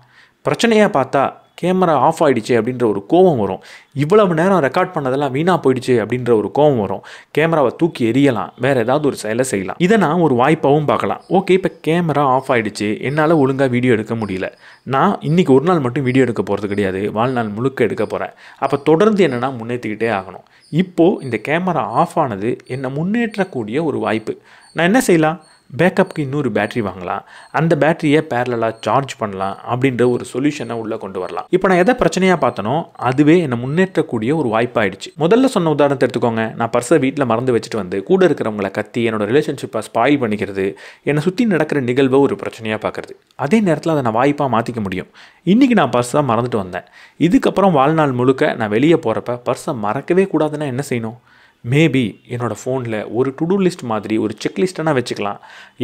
பிரச்சனையாக பார்த்தா கேமரா ஆஃப் ஆகிடுச்சு அப்படின்ற ஒரு கோவம் வரும். இவ்வளவு நேரம் ரெக்கார்ட் பண்ணதெல்லாம் வீணாக போயிடுச்சு அப்படின்ற ஒரு கோவம் வரும். கேமராவை தூக்கி எறியலாம், வேறு ஏதாவது ஒரு செயலை செய்யலாம். இதை நான் ஒரு வாய்ப்பாகவும் பார்க்கலாம். ஓகே, இப்போ கேமரா ஆஃப் ஆகிடுச்சு, என்னால் ஒழுங்காக வீடியோ எடுக்க முடியல, நான் இன்றைக்கி ஒரு நாள் மட்டும் வீடியோ எடுக்க போகிறது கிடையாது, வாழ்நாள் முழுக்க எடுக்க போகிறேன். அப்போ தொடர்ந்து என்னென்னா முன்னேற்றிக்கிட்டே ஆகணும். இப்போது இந்த கேமரா ஆஃப் ஆனது என்னை முன்னேற்றக்கூடிய ஒரு வாய்ப்பு. நான் என்ன செய்யலாம்? பேக்கப்புக்கு இன்னொரு பேட்டரி வாங்கலாம், அந்த பேட்டரியை பேரலாக சார்ஜ் பண்ணலாம் அப்படின்ற ஒரு சொல்யூஷனை உள்ளே கொண்டு வரலாம். இப்போ நான் எதை பிரச்சனையாக பார்த்தனோ அதுவே என்னை முன்னேற்றக்கூடிய ஒரு வாய்ப்பாயிடுச்சு. முதல்ல சொன்ன உதாரணத்தை எடுத்துக்கோங்க. நான் பர்ஸை வீட்டில் மறந்து வச்சுட்டு வந்து கூட இருக்கிறவங்களை கத்தி என்னோட ரிலேஷன்ஷிப்பை ஸ்பாயில் பண்ணிக்கிறது, என்னை சுற்றி நடக்கிற நிகழ்வை ஒரு பிரச்சனையாக பார்க்குறது. அதே நேரத்தில் அதை நான் வாய்ப்பாக மாற்றிக்க முடியும். இன்றைக்கி நான் பர்ஸை மறந்துட்டு வந்தேன், இதுக்கப்புறம் வாழ்நாள் முழுக்க நான் வெளியே போகிறப்ப பர்ஸை மறக்கவே கூடாதுன்னா என்ன செய்யணும்? மேபி என்னோடய ஃபோனில் ஒரு டு டூ லிஸ்ட் மாதிரி ஒரு செக்லிஸ்ட்டை வச்சுக்கலாம்.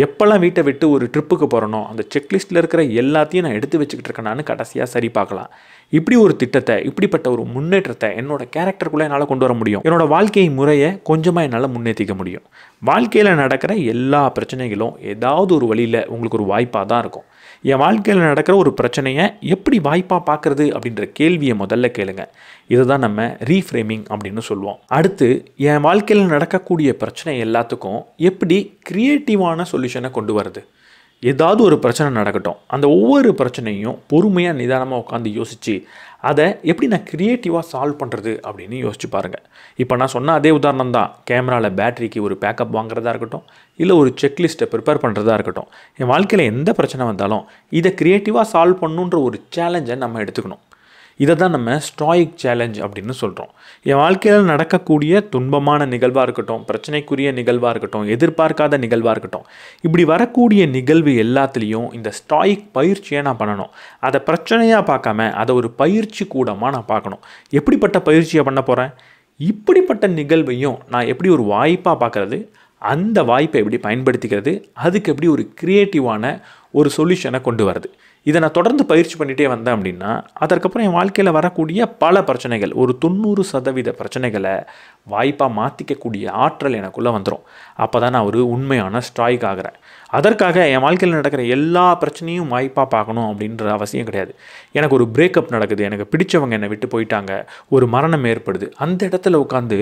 எப்போல்லாம் வீட்டை விட்டு ஒரு ட்ரிப்புக்கு போகிறனோ அந்த செக்லிஸ்ட்டில் இருக்கிற எல்லாத்தையும் நான் எடுத்து வச்சுக்கிட்டு இருக்கேனான்னு கடைசியாக சரி பார்க்கலாம். இப்படி ஒரு திட்டத்தை, இப்படிப்பட்ட ஒரு முன்னேற்றத்தை என்னோடய கேரக்டருக்குள்ளே என்னால் கொண்டு வர முடியும். என்னோடய வாழ்க்கை முறையை கொஞ்சமாக என்னால் முன்னேற்றிக்க முடியும். வாழ்க்கையில் நடக்கிற எல்லா பிரச்சனைகளும் ஏதாவது ஒரு வழியில் உங்களுக்கு ஒரு வாய்ப்பாக தான் இருக்கும். என் வாழ்க்கையில் நடக்கிற ஒரு பிரச்சனையை எப்படி வாய்ப்பாக பார்க்குறது அப்படின்ற கேள்வியை முதல்ல கேளுங்க. இதை தான் நம்ம ரீஃப்ரேமிங் அப்படின்னு சொல்லுவோம். அடுத்து, என் வாழ்க்கையில் நடக்கக்கூடிய பிரச்சனை எல்லாத்துக்கும் எப்படி க்ரியேட்டிவான சொல்யூஷனை கொண்டு வருது. ஏதாவது ஒரு பிரச்சனை நடக்கட்டும், அந்த ஒவ்வொரு பிரச்சனையும் பொறுமையாக நிதானமாக உட்காந்து யோசித்து அதை எப்படி நான் க்ரியேட்டிவாக சால்வ் பண்ணுறது அப்படின்னு யோசிச்சு பாருங்கள். இப்போ நான் சொன்ன அதே உதாரணம் தான். கேமராவில் பேட்டரிக்கு ஒரு பேக்கப் வாங்குறதா இருக்கட்டும், இல்லை ஒரு செக்லிஸ்ட்டை ப்ரிப்பேர் பண்ணுறதா இருக்கட்டும், என் வாழ்க்கையில் எந்த பிரச்சனை வந்தாலும் இதை க்ரியேட்டிவாக சால்வ் பண்ணுன்ற ஒரு சேலஞ்சை நம்ம எடுத்துக்கணும். இதை தான் நம்ம ஸ்டாயிக் சேலஞ்ச் அப்படின்னு சொல்கிறோம். என் வாழ்க்கையில் நடக்கக்கூடிய துன்பமான நிகழ்வாக இருக்கட்டும், பிரச்சனைக்குரிய நிகழ்வாக இருக்கட்டும், எதிர்பார்க்காத நிகழ்வாக இருக்கட்டும், இப்படி வரக்கூடிய நிகழ்வு எல்லாத்துலேயும் இந்த ஸ்டாயிக் பயிற்சியை நான் பண்ணணும். அதை பிரச்சனையாக பார்க்காம அதை ஒரு பயிற்சி கூடமாக நான் பார்க்கணும். எப்படிப்பட்ட பயிற்சியை பண்ண போகிறேன்? இப்படிப்பட்ட நிகழ்வையும் நான் எப்படி ஒரு வாய்ப்பாக பார்க்குறது, அந்த வாய்ப்பை எப்படி பயன்படுத்திக்கிறது, அதுக்கு எப்படி ஒரு க்ரியேட்டிவான ஒரு சொல்யூஷனை கொண்டு வருது. இதை நான் தொடர்ந்து பயிற்சி பண்ணிகிட்டே வந்தேன் அப்படின்னா அதற்கப்புறம் என் வாழ்க்கையில் வரக்கூடிய பல பிரச்சனைகள், ஒரு 90% பிரச்சனைகளை வாய்ப்பாக மாற்றிக்கக்கூடிய ஆற்றல் எனக்குள்ளே வந்துடும். அப்போ தான் நான் ஒரு உண்மையான ஸ்டாயிக் ஆகிறேன். அதற்காக என் வாழ்க்கையில் நடக்கிற எல்லா பிரச்சனையும் வாய்ப்பாக பார்க்கணும் அப்படின்ற அவசியம் கிடையாது. எனக்கு ஒரு பிரேக்கப் நடக்குது, எனக்கு பிடிச்சவங்க என்னை விட்டு போயிட்டாங்க, ஒரு மரணம் ஏற்படுது, அந்த இடத்துல உட்காந்து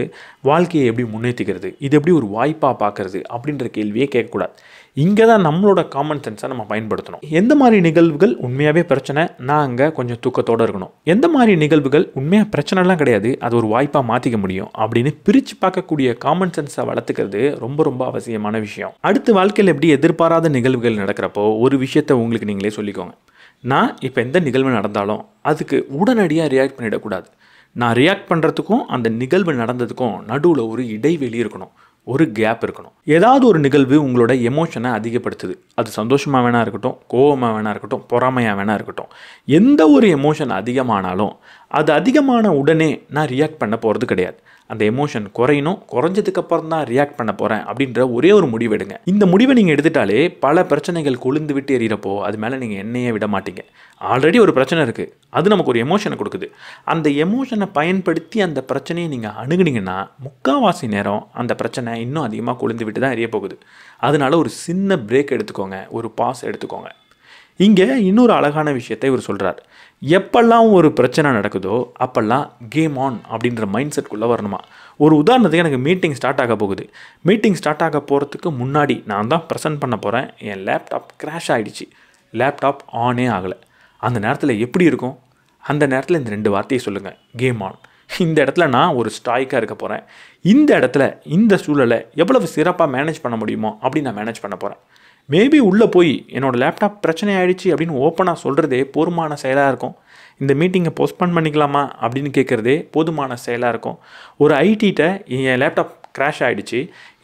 வாழ்க்கையை எப்படி முன்னேற்றிக்கிறது, இது எப்படி ஒரு வாய்ப்பாக பார்க்குறது அப்படின்ற கேள்வியே கேட்கக்கூடாது. இங்கே தான் நம்மளோட காமன் சென்ஸை நம்ம பயன்படுத்தணும். எந்த மாதிரி நிகழ்வுகள் உண்மையாகவே பிரச்சனை, நான் அங்கே கொஞ்சம் தூக்கத்தோடு இருக்கணும், எந்த மாதிரி நிகழ்வுகள் உண்மையாக பிரச்சனைலாம் கிடையாது, அது ஒரு வாய்ப்பாக மாற்றிக்க முடியும் அப்படின்னு பிரித்து பார்க்கக்கூடிய காமன் சென்ஸை வளர்த்துக்கிறது ரொம்ப ரொம்ப அவசியமான விஷயம். அடுத்து, வாழ்க்கையில் எப்படி எதிர்பாராத நிகழ்வுகள் நடக்கிறப்போ ஒரு விஷயத்தை உங்களுக்கு நீங்களே சொல்லிக்கோங்க. நான் இப்போ எந்த நிகழ்வு நடந்தாலும் அதுக்கு உடனடியாக ரியாக்ட் பண்ணிடக்கூடாது. நான் ரியாக்ட் பண்ணுறதுக்கும் அந்த நிகழ்வு நடந்ததுக்கும் நடுவில் ஒரு இடைவெளி இருக்கணும், ஒரு கேப் இருக்கணும். ஏதாவது ஒரு நிகழ்வு உங்களோட எமோஷனை அதிகப்படுத்துது. அது சந்தோஷமாக வேணா இருக்கட்டும், கோபமாக வேணா இருக்கட்டும், பொறாமையாக வேணா இருக்கட்டும், எந்த ஒரு எமோஷன் அதிகமானாலும் அது அதிகமான உடனே நான் ரியாக்ட் பண்ண போகிறது கிடையாது. அந்த எமோஷன் குறையணும், குறைஞ்சதுக்கப்புறம் தான் ரியாக்ட் பண்ண போகிறேன் அப்படின்ற ஒரே ஒரு முடிவு எடுங்க. இந்த முடிவை நீங்கள் எடுத்துட்டாலே பல பிரச்சனைகள் கொழுந்து விட்டு எறிகிறப்போ அது மேலே நீங்கள் எண்ணெயே விட மாட்டீங்க. ஆல்ரெடி ஒரு பிரச்சனை இருக்குது, அது நமக்கு ஒரு எமோஷனை கொடுக்குது. அந்த எமோஷனை பயன்படுத்தி அந்த பிரச்சனையை நீங்கள் அணுகுனீங்கன்னா முக்கால்வாசி நேரம் அந்த பிரச்சனை இன்னும் அதிகமாக கொழுந்து விட்டு தான் எரிய போகுது. அதனால ஒரு சின்ன பிரேக் எடுத்துக்கோங்க, ஒரு பாஸ் எடுத்துக்கோங்க. இங்கே இன்னொரு அழகான விஷயத்தை இவர் சொல்கிறார். எப்பெல்லாம் ஒரு பிரச்சனை நடக்குதோ அப்போல்லாம் கேம் ஆன் அப்படின்ற மைண்ட் செட்குள்ளே வரணுமா. ஒரு உதாரணத்துக்கு, எனக்கு மீட்டிங் ஸ்டார்ட் ஆக போகுது. மீட்டிங் ஸ்டார்ட் ஆக போகிறதுக்கு முன்னாடி நான் தான் ப்ரெசென்ட் பண்ண போகிறேன். என் லேப்டாப் கிராஷ் ஆகிடுச்சு, லேப்டாப் ஆனே ஆகலை. அந்த நேரத்தில் எப்படி இருக்கும்? அந்த நேரத்தில் இந்த 2 வார்த்தையை சொல்லுங்கள், கேம் ஆன். இந்த இடத்துல நான் ஒரு ஸ்டாய்க்காக இருக்க போகிறேன். இந்த இடத்துல இந்த சூழலை எவ்வளவு சிறப்பாக மேனேஜ் பண்ண முடியுமோ அப்படி நான் மேனேஜ் பண்ண போகிறேன். மேபி உள்ளே போய் என்னோடய லேப்டாப் பிரச்சனை ஆகிடுச்சு அப்படின்னு ஓப்பனாக சொல்கிறதே போதுமான செயலாக இருக்கும். இந்த மீட்டிங்கை போஸ்ட்போன் பண்ணிக்கலாமா அப்படின்னு கேட்குறதே போதுமான செயலாக இருக்கும். ஒரு ஐடிகிட்ட என் லேப்டாப் கிராஷ் ஆகிடுச்சு,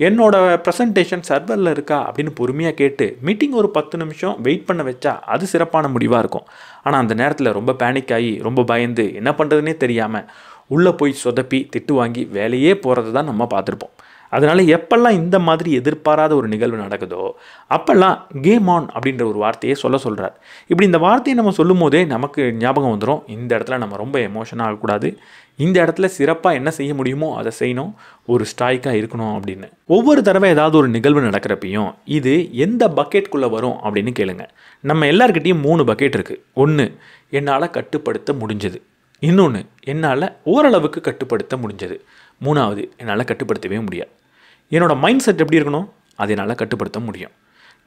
என்னோடய ப்ரெசன்டேஷன் சர்வரில் இருக்கா அப்படின்னு பொறுமையாக கேட்டு மீட்டிங் ஒரு 10 நிமிஷம் வெயிட் பண்ண வச்சா அது சிறப்பான முடிவாக இருக்கும். ஆனால் அந்த நேரத்தில் ரொம்ப பேனிக் ஆகி ரொம்ப பயந்து என்ன பண்ணுறதுனே தெரியாமல் உள்ளே போய் சொதப்பி திட்டு வாங்கி வேலையே போகிறது தான் நம்ம பார்த்துருப்போம். அதனால் எப்பெல்லாம் இந்த மாதிரி எதிர்பாராத ஒரு நிகழ்வு நடக்குதோ அப்போல்லாம் கேம் ஆன் அப்படின்ற ஒரு வார்த்தையை சொல்கிறார். இப்படி இந்த வார்த்தையை நம்ம சொல்லும் போதே நமக்கு ஞாபகம் வந்துடும், இந்த இடத்துல நம்ம ரொம்ப எமோஷனாக ஆகக்கூடாது, இந்த இடத்துல சிறப்பாக என்ன செய்ய முடியுமோ அதை செய்யணும், ஒரு ஸ்டாய்க்காக இருக்கணும் அப்படின்னு. ஒவ்வொரு தடவை ஏதாவது ஒரு நிகழ்வு நடக்கிறப்பையும் இது எந்த பக்கெட்டுக்குள்ளே வரும் அப்படின்னு கேளுங்க. நம்ம எல்லாருக்கிட்டையும் 3 பக்கெட் இருக்குது. ஒன்று, என்னால் கட்டுப்படுத்த முடிஞ்சது. இன்னொன்று, என்னால் ஓரளவுக்கு கட்டுப்படுத்த முடிஞ்சது. 3வது, என்னால் கட்டுப்படுத்தவே முடியாது. என்னோடய மைண்ட் செட் எப்படி இருக்கணும், அதை என்னால் கட்டுப்படுத்த முடியும்.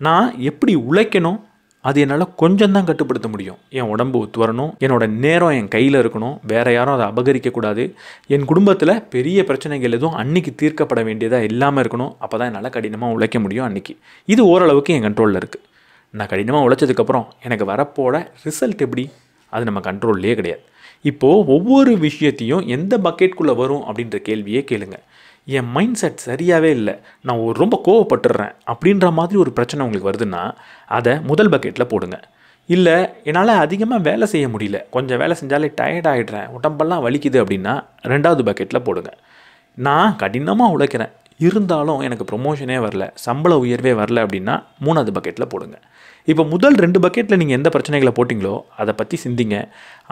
நான் எப்படி உழைக்கணும், அது என்னால் கொஞ்சம் தான் கட்டுப்படுத்த முடியும். என் உடம்பு ஒத்து வரணும், என்னோட நேரம் என் கையில் இருக்கணும், வேறு யாரும் அதை அபகரிக்கக்கூடாது, என் குடும்பத்தில் பெரிய பிரச்சனைகள் எதுவும் அன்றைக்கி தீர்க்கப்பட வேண்டியதாக இல்லாமல் இருக்கணும். அப்போ தான் என்னால் கடினமாக உழைக்க முடியும் அன்றைக்கி. இது ஓரளவுக்கு என் கண்ட்ரோலில் இருக்குது. நான் கடினமாக உழைச்சதுக்கப்புறம் எனக்கு வரப்போட ரிசல்ட் எப்படி, அது நம்ம கண்ட்ரோல்லையே கிடையாது. இப்போது ஒவ்வொரு விஷயத்தையும் எந்த பக்கெட்டுக்குள்ளே வரும் அப்படின்ற கேள்வியே கேளுங்க. என் மைண்ட் செட் சரியாகவே இல்லை, நான் ரொம்ப கோவப்பட்டுடுறேன் அப்படின்ற மாதிரி ஒரு பிரச்சனை உங்களுக்கு வருதுன்னா அதை முதல் பக்கெட்டில் போடுங்க. இல்லை என்னால் அதிகமாக வேலை செய்ய முடியல, கொஞ்சம் வேலை செஞ்சாலே டயர்ட் ஆகிடுறேன், உடம்பெல்லாம் வலிக்குது அப்படின்னா ரெண்டாவது பக்கெட்டில் போடுங்க. நான் கடினமாக உழைக்கிறேன், இருந்தாலும் எனக்கு ப்ரொமோஷனே வரல, சம்பள உயர்வே வரல அப்படின்னா மூணாவது பக்கெட்டில் போடுங்க. இப்போ முதல் 2 பக்கெட்டில் நீங்கள் எந்த பிரச்சனைகளை போட்டிங்களோ அதை பற்றி சிந்திங்க,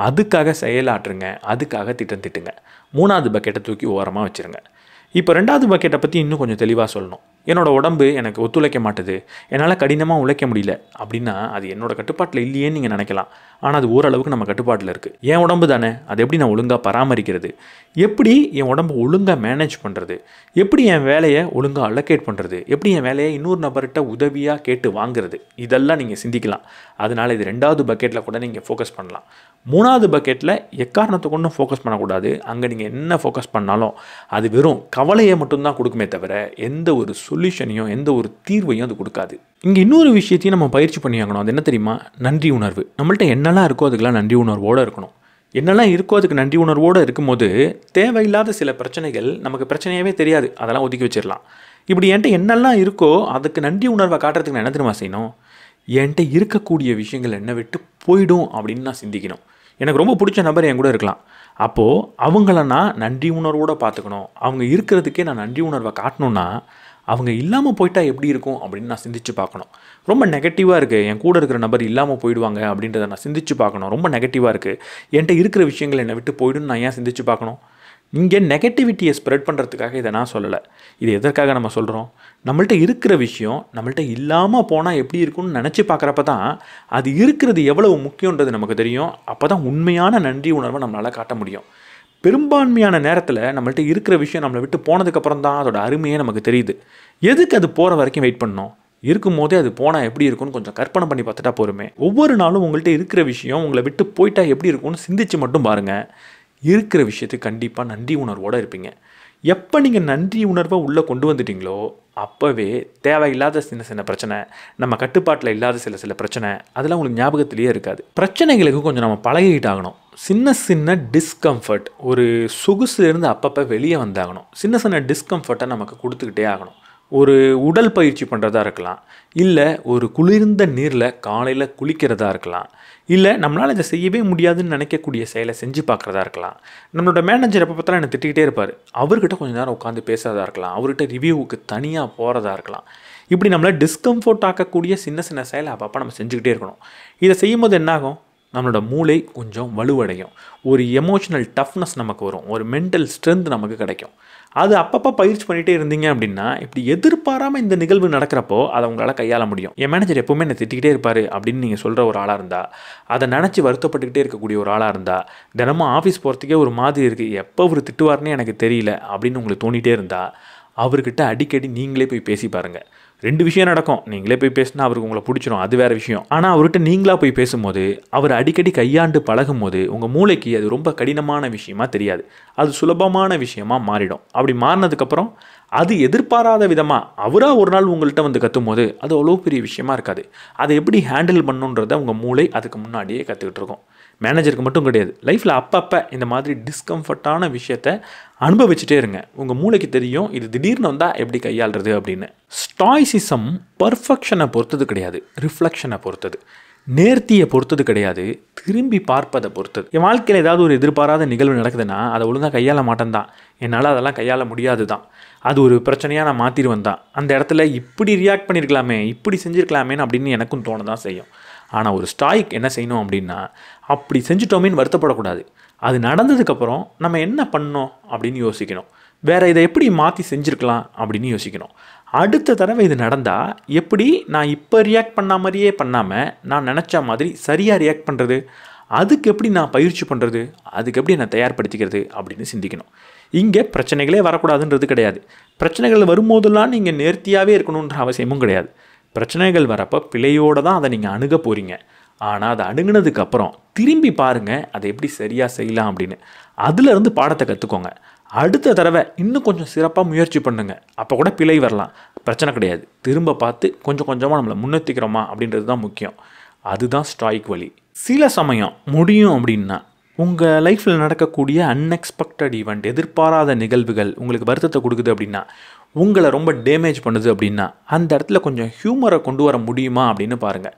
அதுக்காக செயலாற்றுங்க, அதுக்காக திட்டம் திட்டுங்க. மூணாவது பக்கெட்டை தூக்கி ஓரமாக வச்சுருங்க. இப்போ ரெண்டாவது பக்கெட்டை பற்றி இன்னும் கொஞ்சம் தெளிவாக சொல்லணும். என்னோடய உடம்பு எனக்கு ஒத்துழைக்க மாட்டுது, என்னால் கடினமாக உழைக்க முடியல அப்படின்னா அது என்னோடய கட்டுப்பாட்டில் இல்லையேன்னு நீங்கள் நினைக்கலாம். ஆனால் அது ஓரளவுக்கு நம்ம கட்டுப்பாட்டில் இருக்குது. என் உடம்பு தானே, அது எப்படி நான் ஒழுங்காக பராமரிக்கிறது, எப்படி என் உடம்பை ஒழுங்காக மேனேஜ் பண்ணுறது, எப்படி என் வேலையை ஒழுங்காக அலோகேட் பண்ணுறது, எப்படி என் வேலையை இன்னொரு நபர்கிட்ட உதவியாக கேட்டு வாங்குறது, இதெல்லாம் நீங்கள் சிந்திக்கலாம். அதனால் இது ரெண்டாவது பக்கெட்டில் கூட நீங்கள் ஃபோக்கஸ் பண்ணலாம். மூணாவது பக்கெட்டில் எக்காரணத்தை கொண்டும் ஃபோக்கஸ் பண்ணக்கூடாது. அங்கே நீங்கள் என்ன ஃபோக்கஸ் பண்ணாலும் அது வெறும் கவலையை மட்டும்தான் கொடுக்குமே தவிர எந்த ஒரு சொல்யூஷனையும் எந்த ஒரு தீர்வையும் அது கொடுக்காது. இங்கே இன்னொரு விஷயத்தையும் நம்ம பயிற்சி பண்ணியாகணும். அது என்ன தெரியுமா? நன்றி உணர்வு. நம்மள்ட்ட என்னெல்லாம் இருக்கோ அதுக்கெல்லாம் நன்றி உணர்வோடு இருக்கணும். என்னெல்லாம் இருக்கோ அதுக்கு நன்றி உணர்வோடு இருக்கும்போது தேவையில்லாத சில பிரச்சனைகள் நமக்கு பிரச்சனையாகவே தெரியாது, அதெல்லாம் ஒதுக்கி வச்சிடலாம். இப்படி என்கிட்ட என்னெல்லாம் இருக்கோ அதுக்கு நன்றி உணர்வை காட்டுறதுக்கு நான் என்ன தெரியுமா செய்யணும்? என்கிட்ட இருக்கக்கூடிய விஷயங்கள் என்னை விட்டு போயிடும் அப்படின்னு நான் சிந்திக்கணும். எனக்கு ரொம்ப பிடிச்ச நபர் என் கூட இருக்கலாம், அப்போது அவங்கள நான் நன்றி உணர்வோடு பார்த்துக்கணும். அவங்க இருக்கிறதுக்கே நான் நன்றி உணர்வை காட்டணுன்னா அவங்க இல்லாமல் போயிட்டா எப்படி இருக்கும் அப்படின்னு நான் சிந்திச்சு பார்க்கணும். ரொம்ப நெகட்டிவாக இருக்குது, என் கூட இருக்கிற நபர் இல்லாமல் போயிடுவாங்க அப்படின்றத நான் சிந்திச்சு பார்க்கணும். ரொம்ப நெகட்டிவாக இருக்குது, என்கிட்ட இருக்கிற விஷயங்கள் என்னை விட்டு போயிடுன்னு நான் ஏன் சிந்திச்சு பார்க்கணும்? இங்கே நெகட்டிவிட்டியை ஸ்ப்ரெட் பண்ணுறதுக்காக இதை நான் சொல்லலை. இது எதற்காக நம்ம சொல்கிறோம்? நம்மள்ட்ட இருக்கிற விஷயம் நம்மள்ட்ட இல்லாமல் போனால் எப்படி இருக்குன்னு நினச்சி பார்க்குறப்ப தான் அது இருக்கிறது எவ்வளவு முக்கியன்றது நமக்கு தெரியும். அப்போ தான் உண்மையான நன்றி உணர்வை நம்மளால் காட்ட முடியும். பெரும்பான்மையான நேரத்தில் நம்மள்ட்ட இருக்கிற விஷயம் நம்மளை விட்டு போனதுக்கப்புறம் தான் அதோட அருமையே நமக்கு தெரியுது. எதுக்கு அது போகிற வரைக்கும் வெயிட் பண்ணணும்? இருக்கும்போதே அது போனால் எப்படி இருக்குன்னு கொஞ்சம் கற்பனை பண்ணி பார்த்துட்டா போருமே. ஒவ்வொரு நாளும் உங்கள்கிட்ட இருக்கிற விஷயம் உங்களை விட்டு போயிட்டா எப்படி இருக்குன்னு சிந்திச்சு மட்டும் பாருங்கள். இருக்கிற விஷயத்துக்கு கண்டிப்பாக நன்றி உணர்வோடு இருப்பீங்க. எப்போ நீங்கள் நன்றி உணர்வை உள்ளே கொண்டு வந்துட்டீங்களோ அப்போவே தேவையில்லாத சின்ன சின்ன பிரச்சனை, நம்ம கட்டுப்பாட்டில் இல்லாத சில பிரச்சனை, அதெல்லாம் உங்களுக்கு ஞாபகத்திலேயே இருக்காது. பிரச்சனைகளுக்கு கொஞ்சம் நம்ம பழகிட்டாகணும். சின்ன சின்ன டிஸ்கம்ஃபர்ட், ஒரு சொகுசுலேருந்து அப்பப்போ வெளியே வந்தாகணும். சின்ன சின்ன டிஸ்கம்ஃபர்ட்டை நமக்கு கொடுத்துக்கிட்டே ஆகணும். ஒரு உடல் பயிற்சி பண்ணுறதா இருக்கலாம், இல்லை ஒரு குளிர்ந்த நீரில் காலையில் குளிக்கிறதா இருக்கலாம், இல்லை நம்மளால் இதை செய்யவே முடியாதுன்னு நினைக்கக்கூடிய செயலை செஞ்சு பார்க்குறதா இருக்கலாம். நம்மளோட மேனேஜர் எப்போ பார்த்தாலும் என்னை திட்டிக்கிட்டே இருப்பார், அவர்கிட்ட கொஞ்சம் நேரம் உட்காந்து பேசுகிறதா இருக்கலாம், அவர்கிட்ட ரிவ்யூவுக்கு தனியாக போகிறதா இருக்கலாம். இப்படி நம்மளை டிஸ்கம்ஃபர்ட் ஆக்கக்கூடிய சின்ன சின்ன செயலை அப்பப்போ நம்ம செஞ்சுக்கிட்டே இருக்கணும். இதை செய்யும்போது என்னாகும்? நம்மளோட மூளை கொஞ்சம் வலுவடையும், ஒரு எமோஷனல் டஃப்னஸ் நமக்கு வரும், ஒரு மென்டல் ஸ்ட்ரென்த் நமக்கு கிடைக்கும். அது அப்பப்போ பயிற்சி பண்ணிகிட்டே இருந்தீங்க அப்படின்னா இப்படி எதிர்பாராமல் இந்த நிகழ்வு நடக்கிறப்போ அதை உங்களால் கையாள முடியும். என் மேனேஜர் எப்போவுமே என்னை திட்டிக்கிட்டே இருப்பார் அப்படின்னு நீங்கள் சொல்கிற ஒரு ஆளாக இருந்தால், அதை நினச்சி வருத்தப்பட்டுக்கிட்டே இருக்கக்கூடிய ஒரு ஆளாக இருந்தால், தினமும் ஆஃபீஸ் போகிறதுக்கே ஒரு மாதிரி இருக்குது, எப்போ அவர் திட்டுவார்னே எனக்கு தெரியல அப்படின்னு உங்களுக்கு தோணிகிட்டே இருந்தால் அவர்கிட்ட அடிக்கடி நீங்களே போய் பேசி பாருங்கள். 2 விஷயம் நடக்கும். நீங்களே போய் பேசினா அவருக்கு உங்களை பிடிச்சிரும், அது வேறு விஷயம். ஆனால் அவர்கிட்ட நீங்களாக போய் பேசும்போது, அவர் அடிக்கடி கையாண்டு பழகும் போது உங்கள் மூளைக்கு அது ரொம்ப கடினமான விஷயமா தெரியாது, அது சுலபமான விஷயமா மாறிடும். அப்படி மாறினதுக்கப்புறம் அது எதிர்பாராத விதமாக அவராக ஒரு நாள் உங்கள்கிட்ட வந்து கற்றும் போது அது அவ்வளோ பெரிய விஷயமா இருக்காது. அதை எப்படி ஹேண்டில் பண்ணுன்றதை உங்கள் மூளை அதுக்கு முன்னாடியே கற்றுக்கிட்டு இருக்கும். மேனேஜருக்கு மட்டும் கிடையாது, லைஃப்பில் அப்பப்போ இந்த மாதிரி டிஸ்கம்ஃபர்ட்டான விஷயத்தை அனுபவிச்சுட்டே இருங்க. உங்கள் மூளைக்கு தெரியும் இது திடீர்னு வந்தால் எப்படி கையாளுறது அப்படின்னு. ஸ்டாய்சிசம் பர்ஃபெக்ஷனை பொறுத்தது கிடையாது, ரிஃப்ளெக்ஷனை பொறுத்தது. நேர்த்தியை பொறுத்தது கிடையாது, திரும்பி பார்ப்பதை பொறுத்தது. என் வாழ்க்கையில் ஏதாவது ஒரு எதிர்பாராத நிகழ்வு நடக்குதுன்னா அதை ஒழுங்காக கையாள மாட்டேன் தான், என்னால் அதெல்லாம் கையாள முடியாது தான், அது ஒரு பிரச்சனையாக நான் மாற்றிடுவேன் தான். அந்த இடத்துல இப்படி ரியாக்ட் பண்ணியிருக்கலாமே, இப்படி செஞ்சுருக்கலாமேன்னு அப்படின்னு எனக்கும் தோண தான் செய்யும். ஆனால் ஒரு ஸ்டாய்க் என்ன செய்யணும் அப்படின்னா, அப்படி செஞ்சுட்டோமேன்னு வருத்தப்படக்கூடாது. அது நடந்ததுக்கப்புறம் நம்ம என்ன பண்ணோம் அப்படின்னு யோசிக்கணும். வேறு இதை எப்படி மாற்றி செஞ்சுருக்கலாம் அப்படின்னு யோசிக்கணும். அடுத்த தடவை இது நடந்தால் எப்படி நான் இப்போ ரியாக்ட் பண்ண மாதிரியே பண்ணாமல் நான் நினச்ச மாதிரி சரியாக ரியாக்ட் பண்ணுறது, அதுக்கு எப்படி நான் பயிற்சி பண்ணுறது, அதுக்கு எப்படி நான் தயார்படுத்திக்கிறது அப்படின்னு சிந்திக்கணும். இங்கே பிரச்சனைகளே வரக்கூடாதுன்றது கிடையாது. பிரச்சனைகள் வரும்போதெல்லாம் நீங்கள் நேர்த்தியாகவே இருக்கணுன்ற அவசியமும் கிடையாது. பிரச்சனைகள் வரப்போ பிழையோடு தான் அதை நீங்கள் அணுக போகிறீங்க. ஆனால் அதை அணுகுனதுக்கப்புறம் திரும்பி பாருங்கள் அதை எப்படி சரியாக செய்யலாம் அப்படின்னு. அதிலிருந்து பாடத்தை கற்றுக்கோங்க. அடுத்த தடவை இன்னும் கொஞ்சம் சிறப்பாக முயற்சி பண்ணுங்கள். அப்போ கூட பிழை வரலாம், பிரச்சனை கிடையாது. திரும்ப பார்த்து கொஞ்சம் கொஞ்சமாக நம்மளை முன்னேற்றிக்கிறோமா அப்படின்றது தான் முக்கியம். அதுதான் ஸ்டாய்க் வழி. சில சமயம் முடியும் அப்படின்னா உங்கள் லைஃப்பில் நடக்கக்கூடிய அன்எக்ஸ்பெக்டட் ஈவெண்ட், எதிர்பாராத நிகழ்வுகள் உங்களுக்கு வருத்தத்தை கொடுக்குது அப்படின்னா, உங்களை ரொம்ப டேமேஜ் பண்ணுது அப்படின்னா, அந்த இடத்துல கொஞ்சம் ஹியூமரை கொண்டு வர முடியுமா அப்படின்னு பாருங்கள்.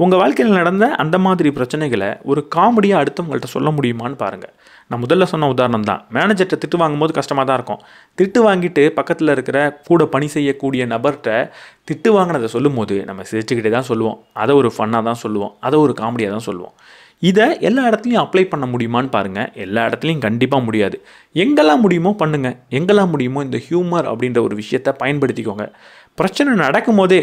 உங்கள் வாழ்க்கையில் நடந்த அந்த மாதிரி பிரச்சனைகளை ஒரு காமெடியாக அடுத்தவங்கள்ட்ட சொல்ல முடியுமான்னு பாருங்கள். நான் முதல்ல சொன்ன உதாரணம் தான். மேனேஜர்கிட்ட திட்டு வாங்கும்போது கஷ்டமாக தான் இருக்கும். திட்டு வாங்கிட்டு பக்கத்தில் இருக்கிற கூட பணி செய்யக்கூடிய நபர்கிட்ட திட்டு வாங்கினதை சொல்லும் போது நம்ம சிரிச்சுக்கிட்டே தான் சொல்லுவோம். அதை ஒரு ஃபன்னாக தான் சொல்லுவோம், அதை ஒரு காமெடியாக தான் சொல்லுவோம். இதை எல்லா இடத்துலையும் அப்ளை பண்ண முடியுமான்னு பாருங்கள். எல்லா இடத்துலையும் கண்டிப்பாக முடியாது. எங்கெல்லாம் முடியுமோ பண்ணுங்கள். எங்கெல்லாம் முடியுமோ இந்த ஹியூமர் அப்படின்ற ஒரு விஷயத்தை பயன்படுத்திக்கோங்க. பிரச்சனை நடக்கும் போதே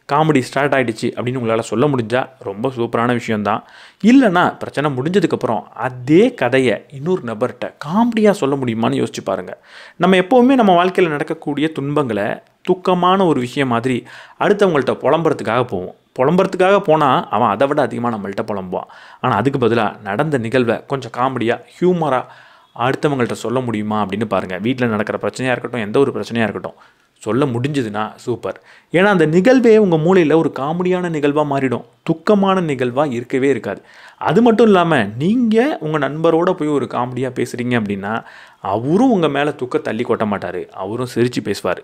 காமெடி ஸ்டார்ட் ஆகிடுச்சு அப்படின்னு உங்களால் சொல்ல முடிஞ்சால் ரொம்ப சூப்பரான விஷயந்தான். இல்லைனா பிரச்சனை முடிஞ்சதுக்கப்புறம் அதே கதையை இன்னொரு நபர்கிட்ட காமெடியாக சொல்ல முடியுமான்னு யோசிச்சு பாருங்கள். நம்ம எப்போவுமே நம்ம வாழ்க்கையில் நடக்கக்கூடிய துன்பங்களை துக்கமான ஒரு விஷயம் மாதிரி அடுத்தவங்கள்ட்ட புலம்புறதுக்காக போவோம். புலம்புறதுக்காக போனால் அவன் அதை விட அதிகமாக நம்மள்கிட்ட புலம்புவான். ஆனால் அதுக்கு பதிலாக நடந்த நிகழ்வை கொஞ்சம் காமெடியாக ஹியூமராக அடுத்தவங்கள்ட்ட சொல்ல முடியுமா அப்படின்னு பாருங்கள். வீட்டில் நடக்கிற பிரச்சனையாக இருக்கட்டும், எந்த ஒரு பிரச்சனையாக இருக்கட்டும், சொல்ல முடிஞ்சதுன்னா சூப்பர். ஏன்னா அந்த நிகழ்வே உங்கள் மூளையில் ஒரு காமெடியான நிகழ்வாக மாறிடும். துக்கமான நிகழ்வாக இருக்கவே இருக்காது. அது மட்டும் இல்லாமல் நீங்கள் உங்கள் நண்பரோடு போய் ஒரு காமெடியாக பேசுகிறீங்க அப்படின்னா அவரும் உங்கள் மேலே தள்ளி கொட்ட மாட்டார். அவரும் சிரித்து பேசுவார்.